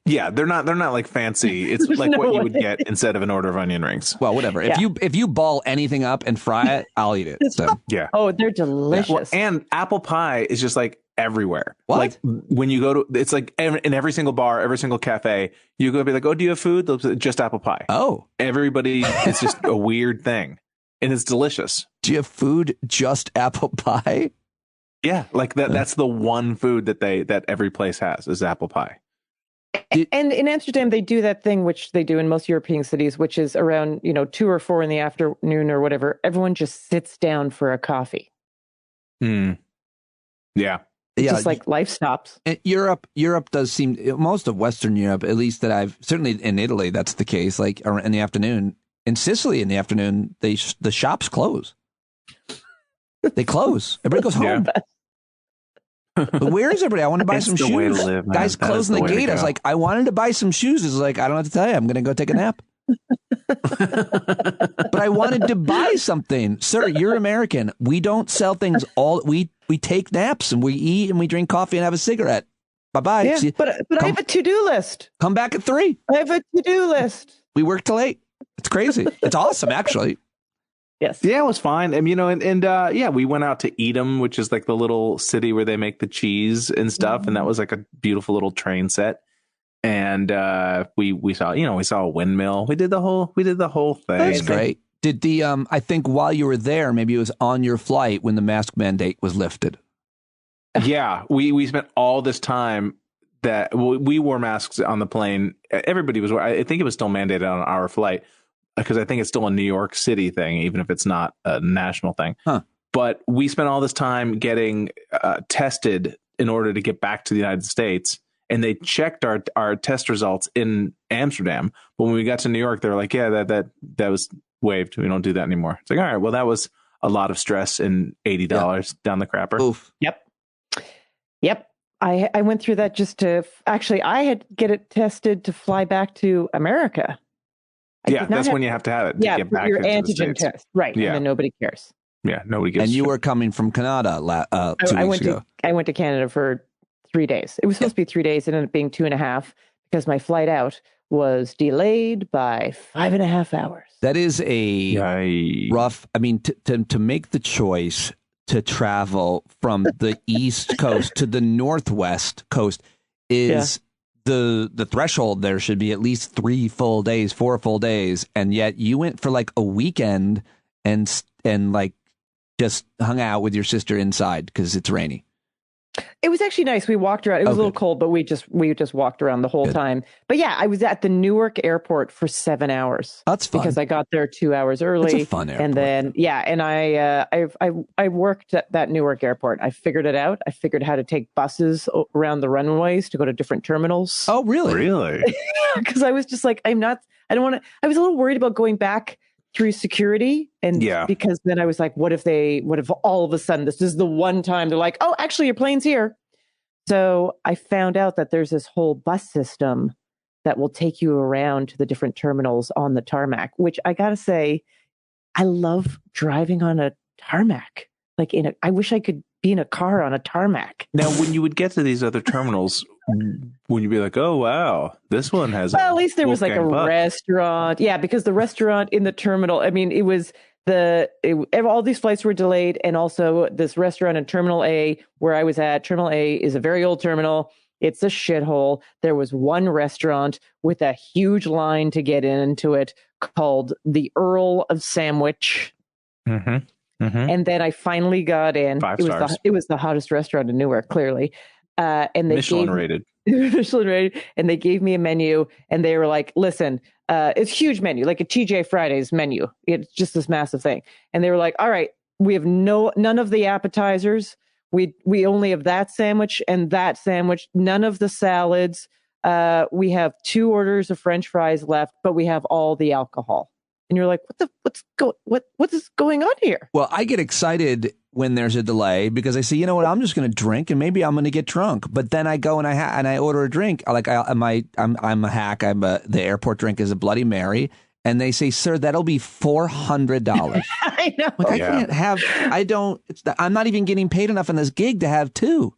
Yeah, they're not like fancy. It's like what you would get instead of an order of onion rings. Well, whatever. Yeah. If you ball anything up and fry it, I'll eat it. So. Yeah. Oh, they're delicious. Yeah. Well, and apple pie is just like everywhere. What? Like when you go to, it's like in every single bar, every single cafe, you go be like, oh, do you have food? They'll say, just apple pie. Oh, everybody, it's just a weird thing, and it's delicious. Do you have food? Just apple pie? Yeah, like that. That's the one food that every place has is apple pie. And in Amsterdam, they do that thing which they do in most European cities, which is around 2 or 4 in the afternoon or whatever. Everyone just sits down for a coffee. Yeah. Yeah, just like life stops. Europe does seem, most of Western Europe, at least that I've, certainly in Italy, that's the case. Like in the afternoon, in Sicily in the afternoon, the shops close. They close. Everybody goes home. Yeah. But where is everybody? I want to buy some shoes. Live, Guys closing the gate. I was like, I wanted to buy some shoes. It's like, I don't have to tell you. I'm going to go take a nap. But I wanted to buy something. Sir, you're American. We don't sell things we take naps and we eat and we drink coffee and have a cigarette. Bye-bye. Yeah, but I have a to-do list. Come back at 3. I have a to-do list. We work till 8. It's crazy. It's awesome, actually. Yes. Yeah, it was fine. And, we went out to Edam, which is like the little city where they make the cheese and stuff. Mm-hmm. And that was like a beautiful little train set. And we saw a windmill. We did the whole thing. That's great. Did I think while you were there, maybe it was on your flight when the mask mandate was lifted. Yeah, we spent all this time that we wore masks on the plane. Everybody was. I think it was still mandated on our flight because I think it's still a New York City thing, even if it's not a national thing. Huh. But we spent all this time getting tested in order to get back to the United States. And they checked our test results in Amsterdam. But when we got to New York, they were like, yeah, that was waived. We don't do that anymore. It's like, all right, well, that was a lot of stress and $80 down the crapper. Oof. Yep. I went through that just to actually, I had to get it tested to fly back to America. That's when you have to have it to get back your into the antigen States. test. Right. Yeah. And then nobody cares. Yeah, nobody gives And a you shit. were coming from Canada 2 weeks ago. I went to Canada for 3 days. It was supposed to be 3 days. It ended up being 2.5 because my flight out was delayed by 5.5 hours. That is a rough. I mean, to make the choice to travel from the East Coast to the Northwest Coast is the threshold. There should be at least 4 full days, and yet you went for like a weekend and like just hung out with your sister inside because it's rainy. It was actually nice. We walked around. It was a little cold, but we just walked around the whole time. But yeah, I was at the Newark airport for 7 hours. That's fun. Because I got there 2 hours early. It's a fun airport. And then and I worked at that Newark airport. I figured it out. I figured how to take buses around the runways to go to different terminals. Oh, really? Really? Because I was just like, I was a little worried about going back through security. And because then I was like, what if all of a sudden this is the one time they're like, oh, actually your plane's here. So I found out that there's this whole bus system that will take you around to the different terminals on the tarmac, which I got to say, I love driving on a tarmac. Like I wish I could be in a car on a tarmac. Now, when you would get to these other terminals, would you be like, oh, wow, this one has at least there was like a restaurant. Yeah, because the restaurant in the terminal, I mean, it was all these flights were delayed. And also this restaurant in Terminal A where I was at, Terminal A is a very old terminal. It's a shithole. There was one restaurant with a huge line to get into it called the Earl of Sandwich. Mm-hmm. Mm-hmm. And then I finally got in. 5 stars. It was the hottest restaurant in Newark, clearly. And they Michelin rated. And they gave me a menu, and they were like, "Listen, it's a huge menu, like a TJ Fridays menu. It's just this massive thing." And they were like, "All right, we have none of the appetizers. We only have that sandwich and that sandwich. None of the salads. We have 2 orders of French fries left, but we have all the alcohol." And you're like, what is going on here? Well, I get excited when there's a delay because I say, you know what, I'm just going to drink and maybe I'm going to get drunk. But then I go and I order a drink. Like I'm a hack. The airport drink is a Bloody Mary, and they say, sir, that'll be $400. I know. Like, I can't have. I'm not even getting paid enough in this gig to have 2.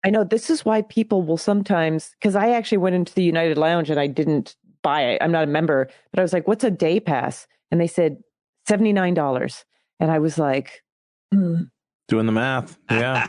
I know. This is why people will sometimes, because I actually went into the United Lounge and I didn't buy it. I'm not a member, but I was like, what's a day pass? And they said $79. And I was like, doing the math. Yeah.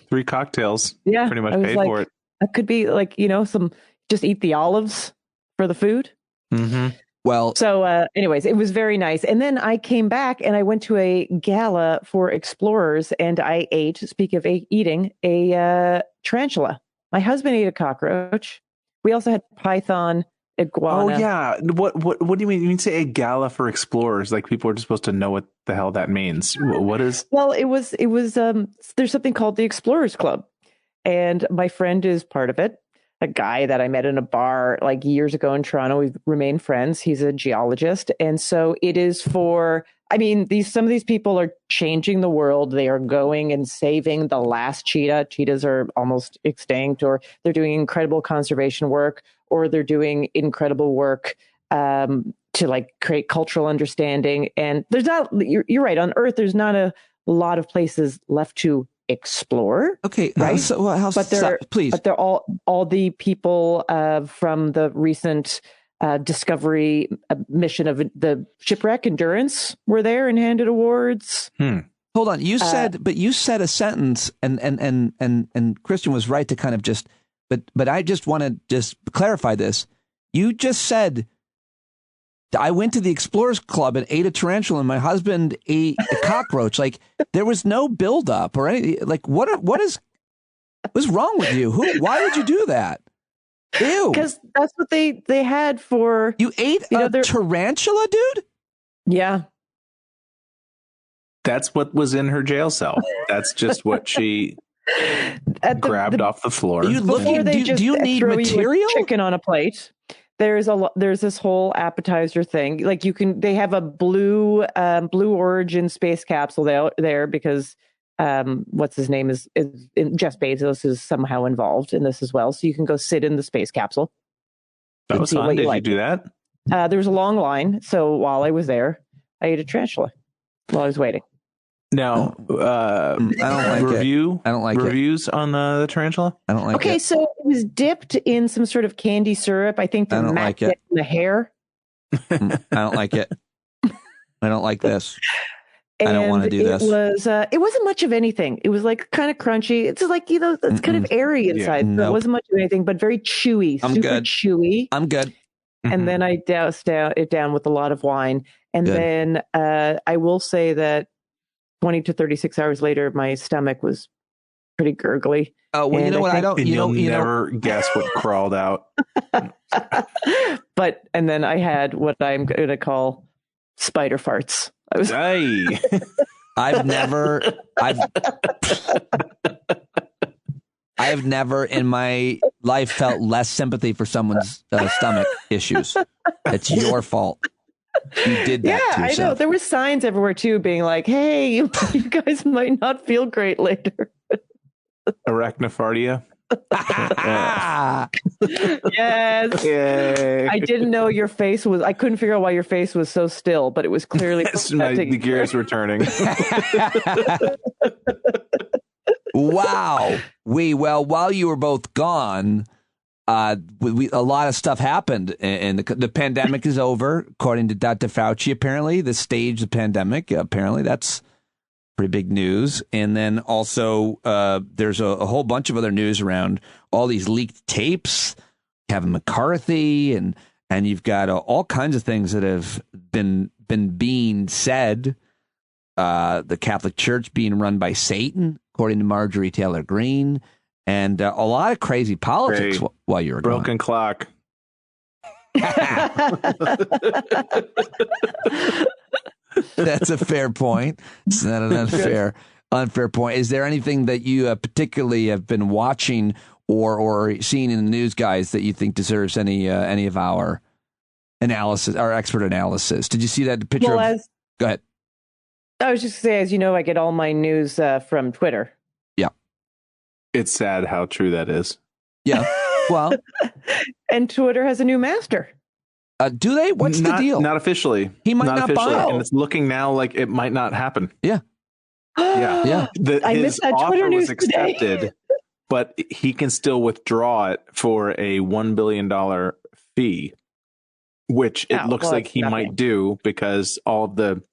3 cocktails. Yeah. Pretty much paid for it. That could be like, just eat the olives for the food. Mm-hmm. Well, so anyways, it was very nice. And then I came back and I went to a gala for explorers and I ate, speak of eating, a tarantula. My husband ate a cockroach. We also had python, iguana. Oh yeah. What do you mean? You say a gala for explorers? Like people are just supposed to know what the hell that means. What is? Well, it was there's something called the Explorers Club, and my friend is part of it. A guy that I met in a bar like years ago in Toronto. We've remained friends. He's a geologist, and so it is for. I mean, some of these people are changing the world. They are going and saving the last cheetah. Cheetahs are almost extinct, or they're doing incredible conservation work, or they're doing incredible work to like create cultural understanding. And there's not. You're right. On Earth, there's not a lot of places left to explore. Okay, right? Please. But they're all the people from the recent. Discovery mission of the shipwreck Endurance were there and handed awards. Hold on, you said a sentence, and Christian was right to kind of just, but I just want to just clarify this. You just said I went to the Explorers Club and ate a tarantula, and my husband ate a cockroach. Like there was no buildup or anything. Like what's wrong with you? Why would you do that? Ew. Because that's what they had for... You ate a tarantula, dude? Yeah. That's what was in her jail cell. That's just what she grabbed off the floor. Are you looking? Do you need material? Chicken on a plate. There's this whole appetizer thing. Like they have a blue origin space capsule there because what's his name is Jeff Bezos is somehow involved in this as well. So you can go sit in the space capsule. That was fun. Did you do that? There was a long line. So while I was there, I ate a tarantula while I was waiting. Now, I don't like review. I don't like reviews on the tarantula. I don't like it. Okay, so it was dipped in some sort of candy syrup. I think to match it in the hair. I don't like it. I don't like this. I don't want to do this. It wasn't much of anything. It was like kind of crunchy. It's like, it's kind of airy inside. Yeah, so it wasn't much of anything, but very chewy. I'm super good. Chewy. I'm good. And then I doused it down with a lot of wine. And then I will say that 20 to 36 hours later, my stomach was pretty gurgly. Oh, well, you know what? I don't. You'll never guess what crawled out. And then I had what I'm going to call spider farts. I've never in my life felt less sympathy for someone's stomach issues. It's your fault. You did that to yourself. I know. There were signs everywhere too, being like, "Hey, you guys might not feel great later." Arachnophobia. Yes. Yay. I didn't know your face was. I couldn't figure out why your face was so still, but it was clearly. The gears were turning. Wow. Well, while you were both gone, a lot of stuff happened, and the pandemic is over, according to Dr. Fauci. Apparently, the stage of the pandemic. Apparently, that's pretty big news. And then also, there's a whole bunch of other news around all these leaked tapes, Kevin McCarthy, and you've got all kinds of things that have been being said. The Catholic Church being run by Satan, according to Marjorie Taylor Greene, and a lot of crazy politics while you were gone. Broken clock. That's a fair point. It's not an unfair point. Is there anything that you particularly have been watching or seeing in the news, guys, that you think deserves any of our analysis, our expert analysis? Did you see that picture? Go ahead. I was just going to say, as you know, I get all my news from Twitter. Yeah. It's sad how true that is. Yeah. Well. And Twitter has a new master. Do they? What's the deal? Not officially. He might not buy it. And it's looking now like it might not happen. Yeah. Yeah. I missed that Twitter news accepted, today. But he can still withdraw it for a $1 billion fee, which it looks like he might do because all of the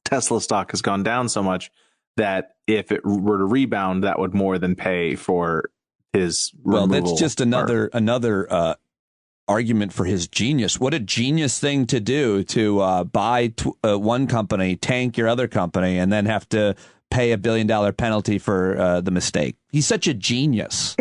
Tesla stock has gone down so much that if it were to rebound, that would more than pay for his removal. Well, that's just another argument for his genius. What a genius thing to do, to buy one company, tank your other company, and then have to pay $1 billion penalty for the mistake. He's such a genius.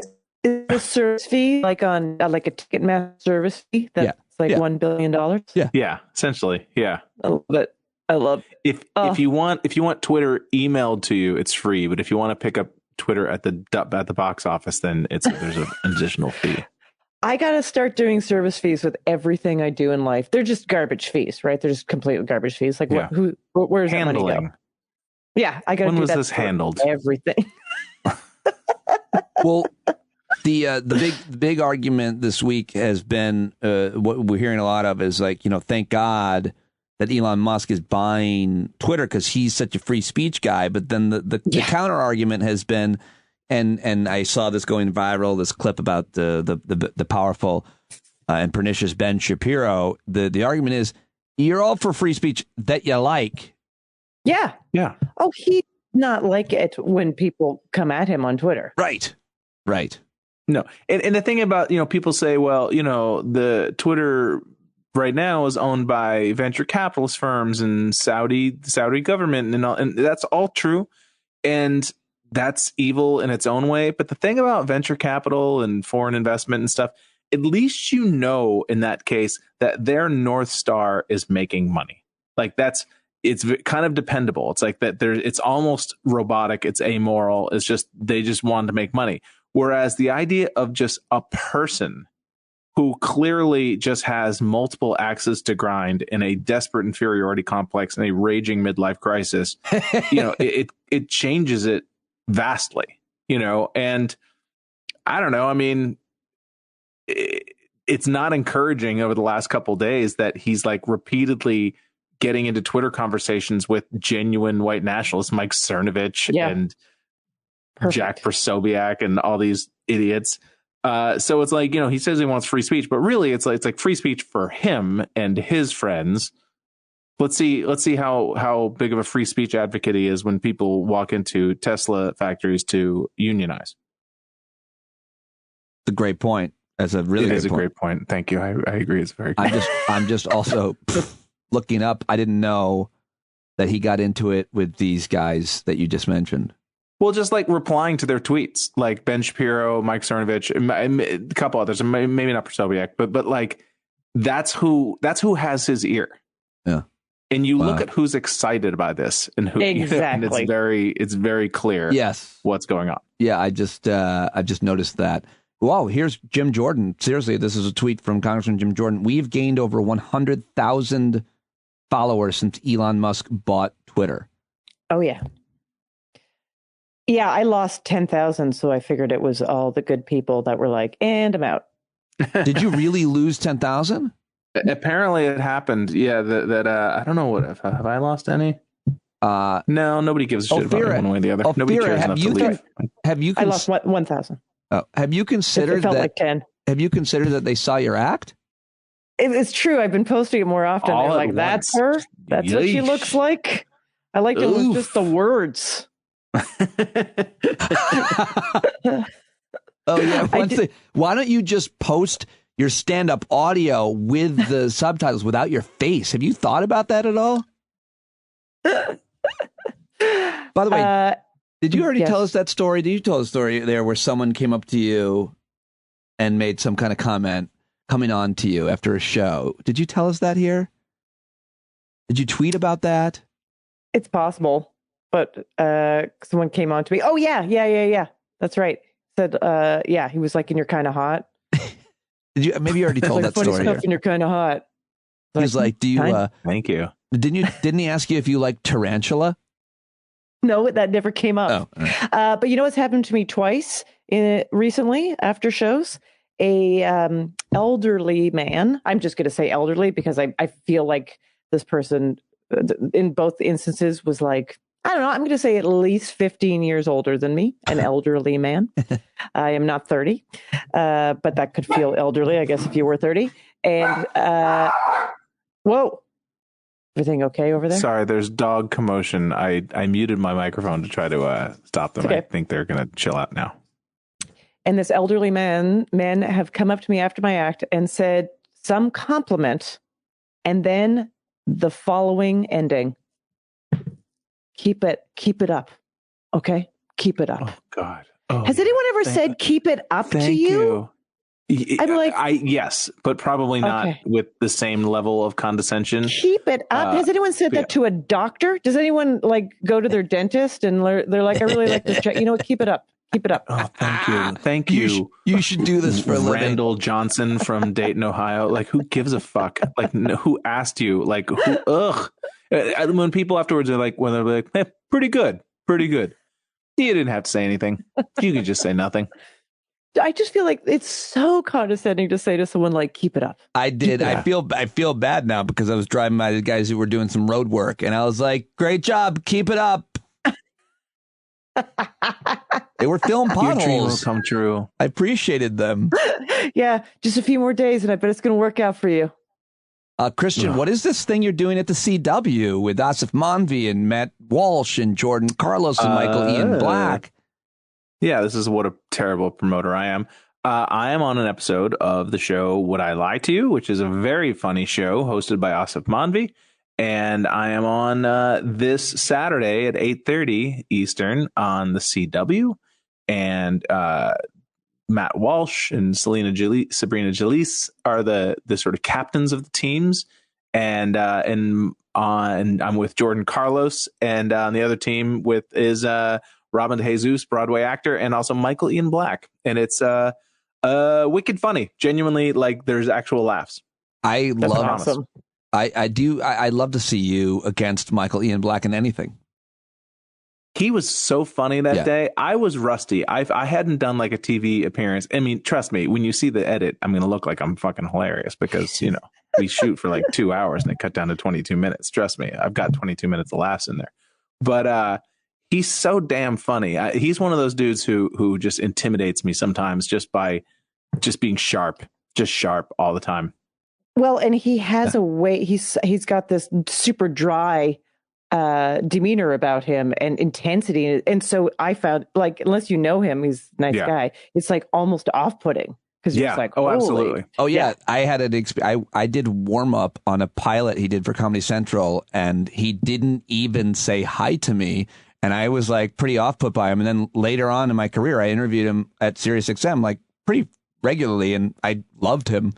Is the service fee like on like a Ticketmaster service fee? That's $1 billion. Yeah, essentially. Yeah. But I love if you want Twitter emailed to you, it's free. But if you want to pick up Twitter at the box office, then there's an additional fee. I got to start doing service fees with everything I do in life. They're just garbage fees, right? They're just complete garbage fees. Like where's that money go? Yeah, I got to do that. When was this handled? Everything. Well, the big argument this week has been what we're hearing a lot of is like, thank God that Elon Musk is buying Twitter because he's such a free speech guy. But then the counter argument has been, and I saw this going viral, this clip about the powerful and pernicious Ben Shapiro. The argument is, you're all for free speech that you like. Yeah. Yeah. Oh, he's not like it when people come at him on Twitter. Right. No. And the thing about, people say, well, the Twitter right now is owned by venture capitalist firms and Saudi government and all, and that's all true. And that's evil in its own way. But the thing about venture capital and foreign investment and stuff, at least in that case that their North Star is making money. Like it's kind of dependable. It's like that it's almost robotic. It's amoral. It's just, they just want to make money. Whereas the idea of just a person who clearly just has multiple axes to grind in a desperate inferiority complex and a raging midlife crisis, it changes it vastly, and I don't know. I mean, it's not encouraging over the last couple of days that he's like repeatedly getting into Twitter conversations with genuine white nationalists, Mike Cernovich and Jack Posobiec and all these idiots. So it's like, he says he wants free speech, but really it's like free speech for him and his friends. Let's see how big of a free speech advocate he is when people walk into Tesla factories to unionize. It's a great point. That's a really good point. It is a great point. Thank you. I agree. It's very good. I'm just also looking up. I didn't know that he got into it with these guys that you just mentioned. Well, just like replying to their tweets, like Ben Shapiro, Mike Cernovich, a couple others, maybe not Posobiec, but like that's who has his ear. Yeah. And you look at who's excited by this and who, and it's very clear. Yes. What's going on. Yeah. I just noticed that. Whoa, here's Jim Jordan. Seriously, this is a tweet from Congressman Jim Jordan. We've gained over 100,000 followers since Elon Musk bought Twitter. Oh, yeah. Yeah, I lost 10,000, so I figured it was all the good people that were like, and I'm out. Did you really lose 10,000? Apparently it happened. Yeah, that I don't know have I lost any? No, nobody gives a shit about one way or the other. Nobody cares enough to leave. I lost 1,000. Oh, have you considered that? Like 10. Have you considered that they saw your act? It's true. I've been posting it more often. They're like, "That's her. That's what she looks like." I like to lose just the words. Oh yeah. Why don't you just post your stand-up audio with the subtitles without your face? Have you thought about that at all? By the way. Did you already tell us that story? Did you tell a story there where someone came up to you and made some kind of comment coming on to you after a show? Did you tell us that here? Did you tweet about that? It's possible, but someone came on to me. Oh, yeah. That's right. Said, he was like, and you're kind of hot. Did you? Maybe you already told that funny story. Stuff and you're kind of hot. He's like, do you? Thank you. Didn't he ask you if you like tarantula? No, that never came up. Oh, right. But you know what's happened to me twice recently after shows? A elderly man. I'm just going to say elderly because I feel like this person in both instances was like, I don't know, I'm going to say at least 15 years older than me, an elderly man. I am not 30, but that could feel elderly, I guess, if you were 30. And whoa. Everything okay over there? Sorry, there's dog commotion. I muted my microphone to try to stop them. Okay. I think they're going to chill out now. And this elderly men have come up to me after my act and said some compliment and then the following ending. Keep it up. Okay? Keep it up. Oh, God. Has anyone ever said keep it up to you? I'm like, yes, but probably not with the same level of condescension. Keep it up. Has anyone said that to a doctor? Does anyone like go to their dentist and they're like, I really like this. You know what? Keep it up. Keep it up. Oh, thank you. You should do this for a living. Randall Johnson from Dayton, Ohio. Like, who gives a fuck? Like, who asked you? Like, who? Ugh. When people afterwards are like, when they're like, hey, pretty good. You didn't have to say anything. You could just say nothing. I just feel like it's so condescending to say to someone like, keep it up. I did. Yeah. I feel bad now because I was driving by the guys who were doing some road work and I was like, great job. Keep it up. They were filling potholes. Your dream will come true. I appreciated them. Yeah. Just a few more days and I bet it's going to work out for you. Christian, what is this thing you're doing at the CW with Asif Manvi and Matt Walsh and Jordan Carlos and Michael Ian Black? Yeah, this is what a terrible promoter I am. I am on an episode of the show Would I Lie to You, which is a very funny show hosted by Asif Manvi. And I am on this Saturday at 8:30 Eastern on the CW. And Matt Walsh and Sabrina Jalise are the sort of captains of the teams. and I'm with Jordan Carlos, and on the other team is Robin DeJesus, Broadway actor, and also Michael Ian Black, and it's wicked funny. Genuinely, like, there's actual laughs. I love awesome. I do. I love to see you against Michael Ian Black in anything. He was so funny that day. I was rusty. I hadn't done like a TV appearance. I mean, trust me, when you see the edit, I'm going to look like I'm fucking hilarious because, you know, we shoot for like 2 hours and they cut down to 22 minutes. Trust me, I've got 22 minutes of laughs in there. But he's so damn funny. He's one of those dudes who just intimidates me sometimes just by just being sharp all the time. Well, and he has a way. He's got this super dry demeanor about him and intensity, and so I found, like, unless you know him, he's a nice guy. It's like almost off-putting because you're just like, oh, absolutely. Oh yeah, I had an experience. I did warm up on a pilot he did for Comedy Central, and he didn't even say hi to me, and I was like pretty off-put by him. And then later on in my career, I interviewed him at SiriusXM like pretty regularly, and I loved him.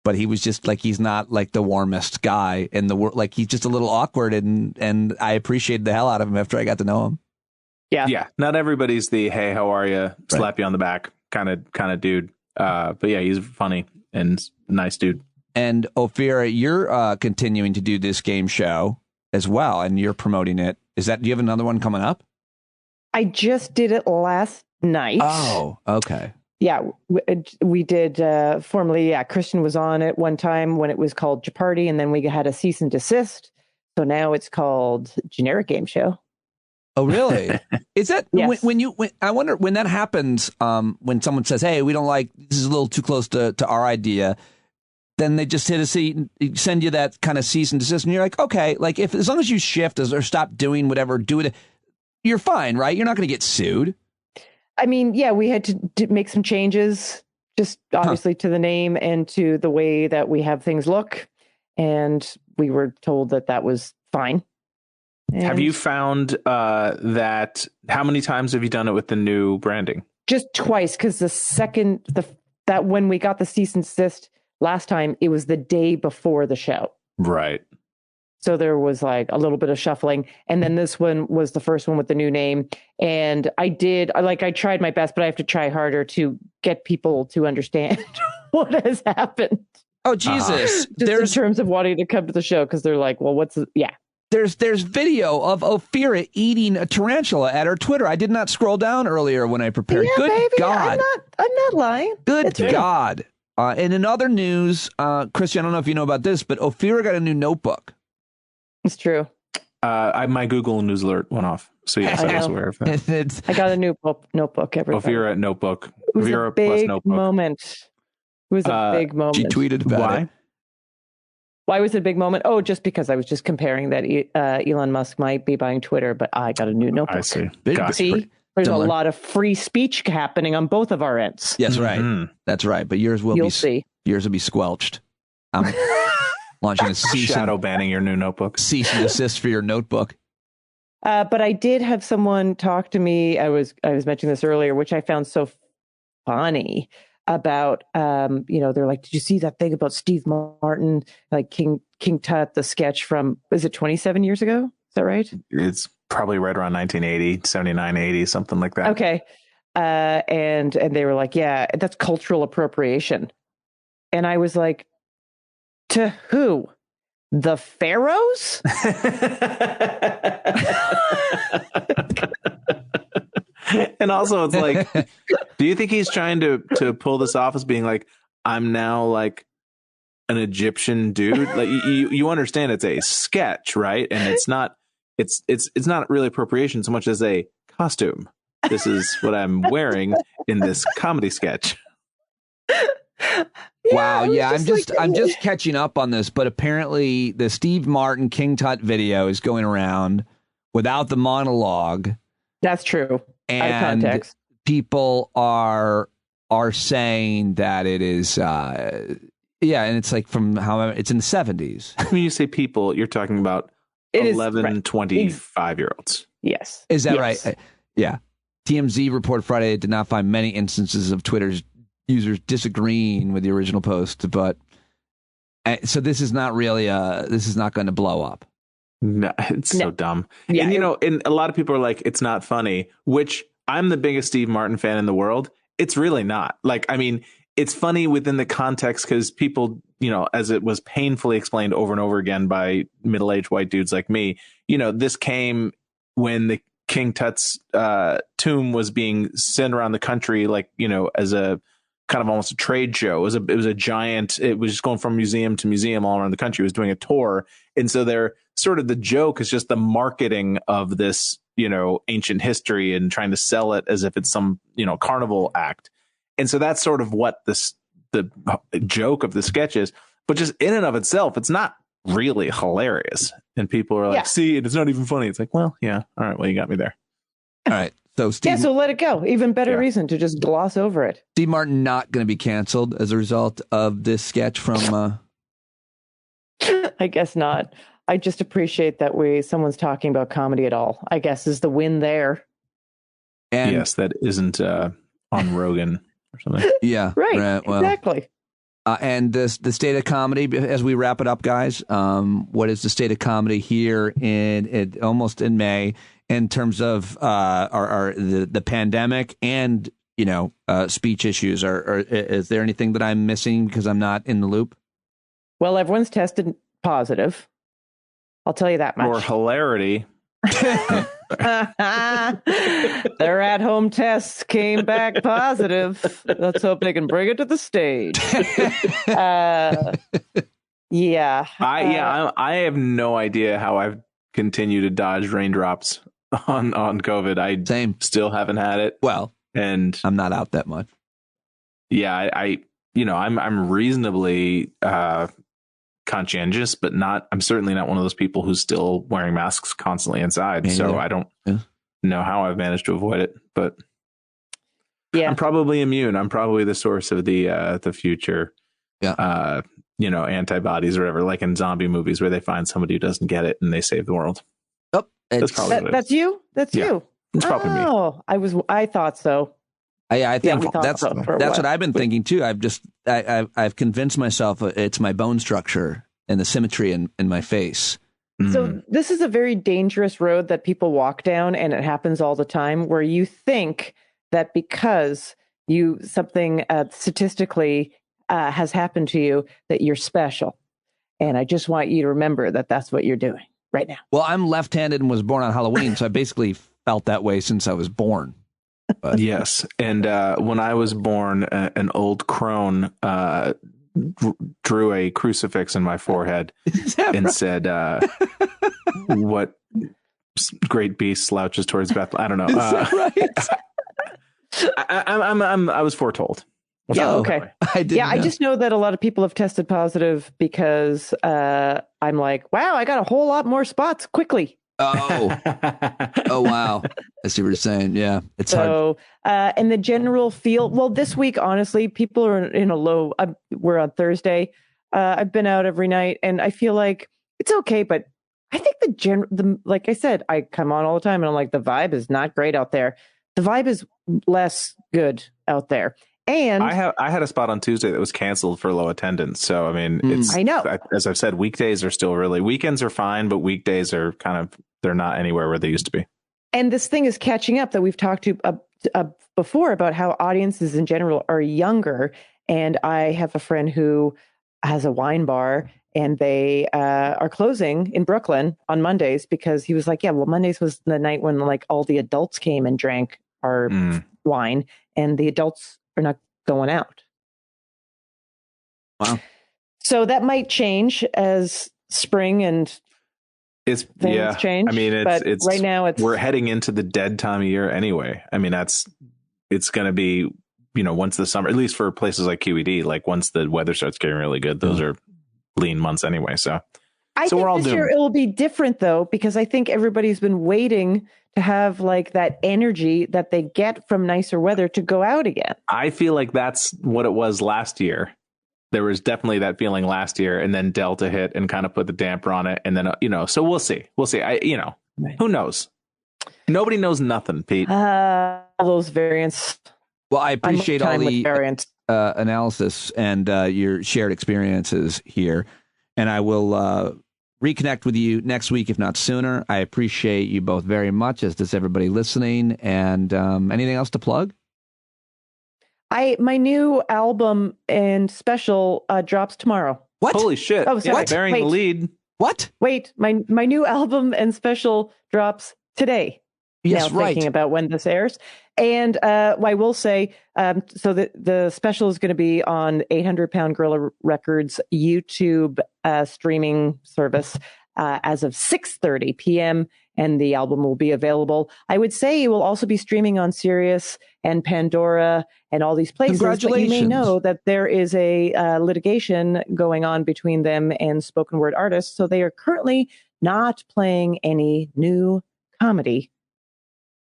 But he was just like, he's not like the warmest guy in the world. Like, he's just a little awkward, and I appreciated the hell out of him after I got to know him. Yeah. Not everybody's the, hey, how are you? Slap you on the back kind of dude. But yeah, he's funny and nice dude. And Ophira, you're continuing to do this game show as well, and you're promoting it. Do you have another one coming up? I just did it last night. Oh, okay. Yeah, we did formerly. Yeah, Christian was on it one time when it was called Jeopardy, and then we had a cease and desist. So now it's called Generic Game Show. Oh, really? Is that yes. when I wonder when that happens? When someone says, "Hey, we don't like this, is a little too close to our idea," then they just send you that kind of cease and desist, and you're like, okay, like as long as you shift or stop doing whatever, do it, you're fine, right? You're not going to get sued. I mean, yeah, we had to make some changes, just obviously to the name and to the way that we have things look. And we were told that was fine. And have you found that, how many times have you done it with the new branding? Just twice, because that when we got the cease and desist last time, it was the day before the show. Right. So there was like a little bit of shuffling. And then this one was the first one with the new name. And I tried my best, but I have to try harder to get people to understand what has happened. Oh, Jesus. Just in terms of wanting to come to the show, because they're like, well, There's video of Ophira eating a tarantula at her Twitter. I did not scroll down earlier when I prepared. Yeah, Good baby, God. I'm not lying. Good God. And in other news, Christian, I don't know if you know about this, but Ophira got a new notebook. It's true. My Google News alert went off. So yes, I was aware of that. I got a new notebook. Everybody. Ophira notebook. It was Ophira a big plus notebook. moment. It was a big moment. She tweeted about it. Why was it a big moment? Oh, just because I was just comparing that Elon Musk might be buying Twitter, but I got a new notebook. I see. See, there's a lot of free speech happening on both of our ends. Yes, right. Mm-hmm. That's right. But yours will be squelched. I'm launching a shadow banning your new notebook. Cease and desist for your notebook. But I did have someone talk to me. I was mentioning this earlier, which I found so funny about, they're like, did you see that thing about Steve Martin, like King Tut, the sketch from, is it 27 years ago? Is that right? It's probably right around 1980, 79, 80, something like that. Okay. And they were like, yeah, that's cultural appropriation. And I was like, to who? The pharaohs? And also it's like, do you think he's trying to pull this off as being like, I'm now like an Egyptian dude? Like you understand it's a sketch, right? And it's not really appropriation so much as a costume. This is what I'm wearing in this comedy sketch. Wow, yeah, I'm just catching up on this, but apparently the Steve Martin King Tut video is going around without the monologue. That's true. And context. People are saying that it is and it's like from it's in the 70s. When you say people, you're talking about 25-year-olds. Yes. Is that right? Yeah. TMZ reported Friday it did not find many instances of Twitter's users disagreeing with the original post, but So this is not really this is not going to blow up. No, it's so dumb. Yeah, and and a lot of people are like, it's not funny, which I'm the biggest Steve Martin fan in the world. It's really not. Like, I mean, it's funny within the context because people, as it was painfully explained over and over again by middle-aged white dudes like me, this came when the King Tut's tomb was being sent around the country, like, as a kind of almost a trade show. It was a giant, it was just going from museum to museum all around the country. It was doing a tour. And so they're sort of, the joke is just the marketing of this, ancient history and trying to sell it as if it's some, carnival act. And so that's sort of what the joke of the sketch is. But just in and of itself, it's not really hilarious. And people are like, see, it's not even funny. It's like, well, yeah. All right. Well, you got me there. All right. So Steve, so let it go. Even better reason to just gloss over it. Steve Martin not going to be canceled as a result of this sketch from. I guess not. I just appreciate that someone's talking about comedy at all. I guess is the win there. And yes, that isn't on Rogan or something. Yeah, right. Well, exactly. And the state of comedy as we wrap it up, guys. What is the state of comedy here in almost in May? In terms of the pandemic and speech issues, is there anything that I'm missing because I'm not in the loop? Well, everyone's tested positive. I'll tell you that much. More hilarity. Their at-home tests came back positive. Let's hope they can bring it to the stage. Yeah. I have no idea how I've continued to dodge raindrops on COVID. I still haven't had it. Well, and I'm not out that much. Yeah, I'm reasonably conscientious, but I'm certainly not one of those people who's still wearing masks constantly inside. So I don't know how I've managed to avoid it, but I'm probably immune. I'm probably the source of the future. Yeah. Antibodies or whatever, like in zombie movies where they find somebody who doesn't get it and they save the world. That's you. That's you. It's probably me. Oh, I thought so. I think that's what I've been thinking too. I've convinced myself it's my bone structure and the symmetry in my face. So this is a very dangerous road that people walk down, and it happens all the time, where you think that because something statistically has happened to you that you're special. And I just want you to remember that that's what you're doing right now. Well, I'm left-handed and was born on Halloween, so I basically felt that way since I was born. But. Yes. And when I was born, an old crone drew a crucifix in my forehead and said, what great beast slouches towards Bethlehem? I don't know. Is that right? I was foretold. Yeah. Okay. I just know that a lot of people have tested positive because I'm like, wow, I got a whole lot more spots quickly. Oh wow. I see what you're saying. Yeah. It's hard. And the general feel, well, this week, honestly, people are in a low, we're on Thursday. I've been out every night and I feel like it's okay. But I think like I said, I come on all the time and I'm like, the vibe is not great out there. The vibe is less good out there. And I had a spot on Tuesday that was canceled for low attendance. So, I mean, I know, as I've said, weekdays are still weekends are fine, but weekdays are they're not anywhere where they used to be. And this thing is catching up that we've talked to before about how audiences in general are younger. And I have a friend who has a wine bar and they are closing in Brooklyn on Mondays because he was like, yeah, well, Mondays was the night when like all the adults came and drank our wine and the adults are not going out. Wow. So that might change as spring and things change. I mean, it's right now we're heading into the dead time of year anyway. I mean, it's going to be, once the summer, at least for places like QED, like once the weather starts getting really good, those are lean months anyway. So I think this year it will be different though, because I think everybody's been waiting to have like that energy that they get from nicer weather to go out again. I feel like that's what it was last year. There was definitely that feeling last year, and then Delta hit and kind of put the damper on it. And then, so we'll see. Who knows? Nobody knows nothing, Pete. All those variants. Well, I appreciate all the variants. analysis and your shared experiences here. And I will reconnect with you next week, if not sooner. I appreciate you both very much, as does everybody listening. And anything else to plug? My new album and special drops tomorrow. What? Holy shit. Oh, sorry. Yeah, bearing the lead. What? Wait, my new album and special drops today. Yes, now right. Thinking about when this airs. And I will say, so the special is going to be on 800 Pound Gorilla Records YouTube streaming service as of 6:30 p.m. And the album will be available. I would say it will also be streaming on Sirius and Pandora and all these places. Congratulations. But you may know that there is a litigation going on between them and spoken word artists. So they are currently not playing any new comedy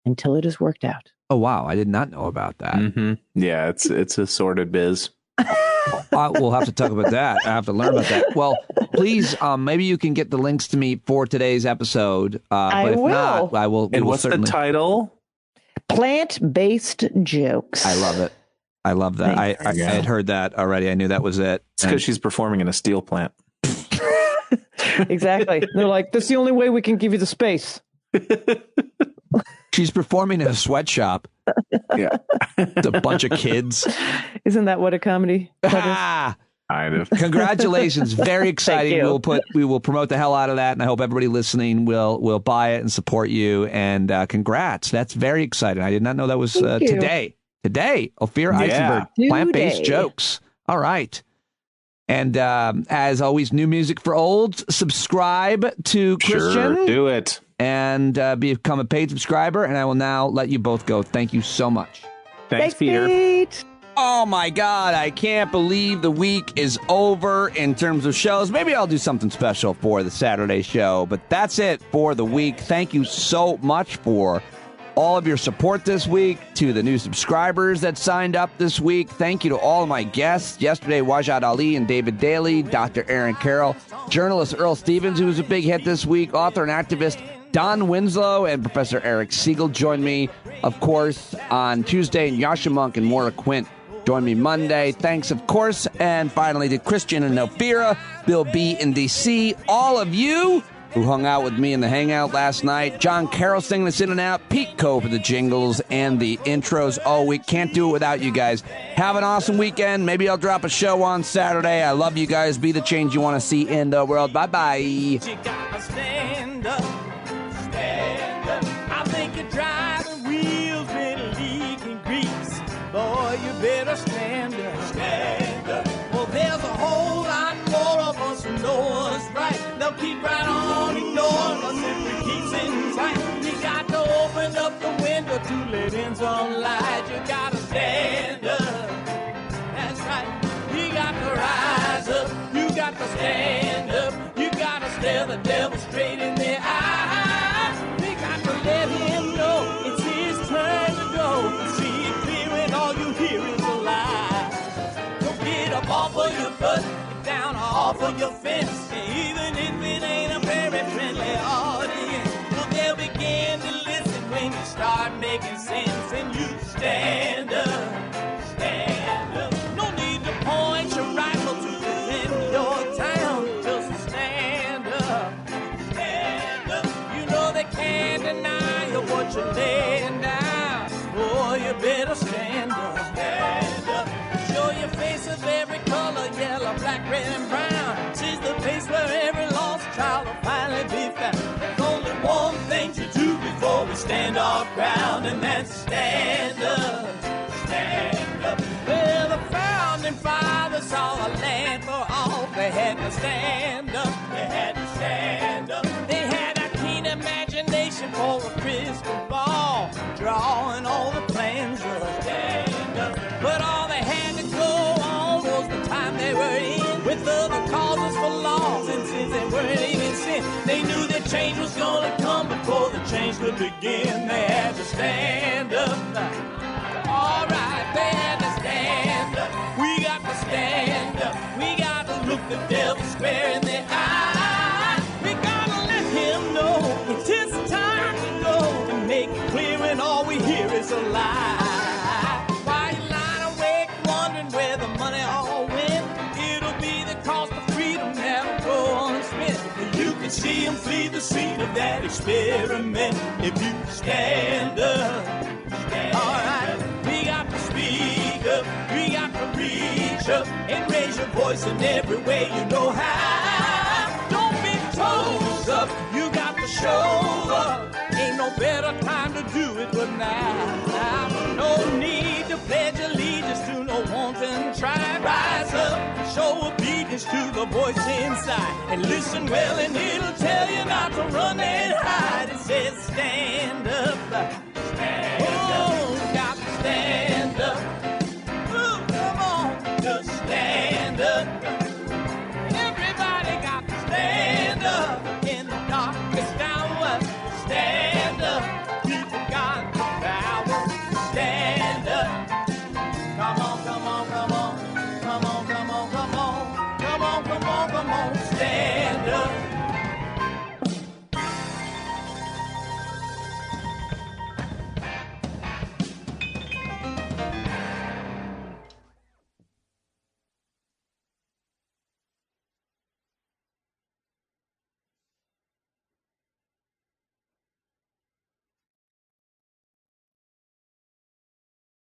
until it is worked out. Oh, wow. I did not know about that. Mm-hmm. Yeah, it's a sordid biz. We'll have to talk about that. I have to learn about that. Well, please, maybe you can get the links to me for today's episode. But if not, I will. And what's certainly... the title? Plant-based jokes. I love it. I love that. I had heard that already. I knew that was it. It's because she's performing in a steel plant. Exactly. They're like, that's the only way we can give you the space. She's performing in a sweatshop. Yeah. It's a bunch of kids. Isn't that what a comedy club is? Kind of. Congratulations. Very exciting. Thank you. We will promote the hell out of that, and I hope everybody listening will buy it and support you. And congrats. That's very exciting. I did not know that was today. Today, Ophira Eisenberg, plant-based jokes. All right. And as always, new music for olds. Subscribe to Christian. Sure, do it. And become a paid subscriber. And I will now let you both go. Thank you so much. Thanks, Peter. Pete. Oh, my God. I can't believe the week is over in terms of shows. Maybe I'll do something special for the Saturday show. But that's it for the week. Thank you so much for all of your support this week, to the new subscribers that signed up this week. Thank you to all of my guests. Yesterday, Wajad Ali and David Daly, Dr. Aaron Carroll, journalist Earl Stevens, who was a big hit this week, author and activist Don Winslow, and Professor Eric Siegel joined me, of course, on Tuesday, and Yasha Monk and Maura Quint joined me Monday. Thanks, of course. And finally to Christian and Ophira, Bill B. in D.C., all of you who hung out with me in the Hangout last night. John Carroll singing us in and out. Pete Coe for the jingles and the intros all week. Can't do it without you guys. Have an awesome weekend. Maybe I'll drop a show on Saturday. I love you guys. Be the change you want to see in the world. Bye-bye. You gotta stand up, stand up. I think you're driving wheels with leaking grease. Boy, you better stand up, stand up. Well, there's a whole lot more of us who know what's right. They'll keep right on ignoring us if we keep sitting tight. You got to open up the window to let in some light. You gotta stand up. That's right. You got to rise up. You got to stand up. You gotta stare the devil straight in the eye. We got to let him know it's his turn to go. See it clear and all you hear is a lie. Don't get up off of your butt, get down off of your fence. Even if it ain't a very friendly audience, well, they'll begin to listen when you start making sense. And you stand up, stand up. No need to point your rifle to defend your town. Just stand up, stand up. You know they can't deny you what you're laying down. Boy, you better stand up, stand up. Show your face of every color, yellow, black, red, and brown. She's the place where every lost child will finally be found. There's only one thing to do before we stand our ground, and that's stand up, stand up. Well, the founding fathers saw a land for all. They had to stand up, they had to stand up. They had a keen imagination for a crystal ball, drawing all the plans of stand up. But all they had to go on was the time they were in, with other causes for laws, and since they weren't even sin, they knew that change was gonna come before the change could begin. They had to stand up. All right, they had to stand up. We got to stand up. We got to look the devil square in the eye. We gotta let him know it's his time to go, and make it clear when all we hear is a lie. Why you lying awake wondering where that experiment if you stand up. All right, we got to speak up, we got to reach up and raise your voice in every way you know how. Don't be toes up, you got to show up. Ain't no better time to do it but now. No need to pledge allegiance to no wanton tribe. Rise up and show obedience to the voice inside. And listen well and it'll tell you not to run and hide. It says stand up.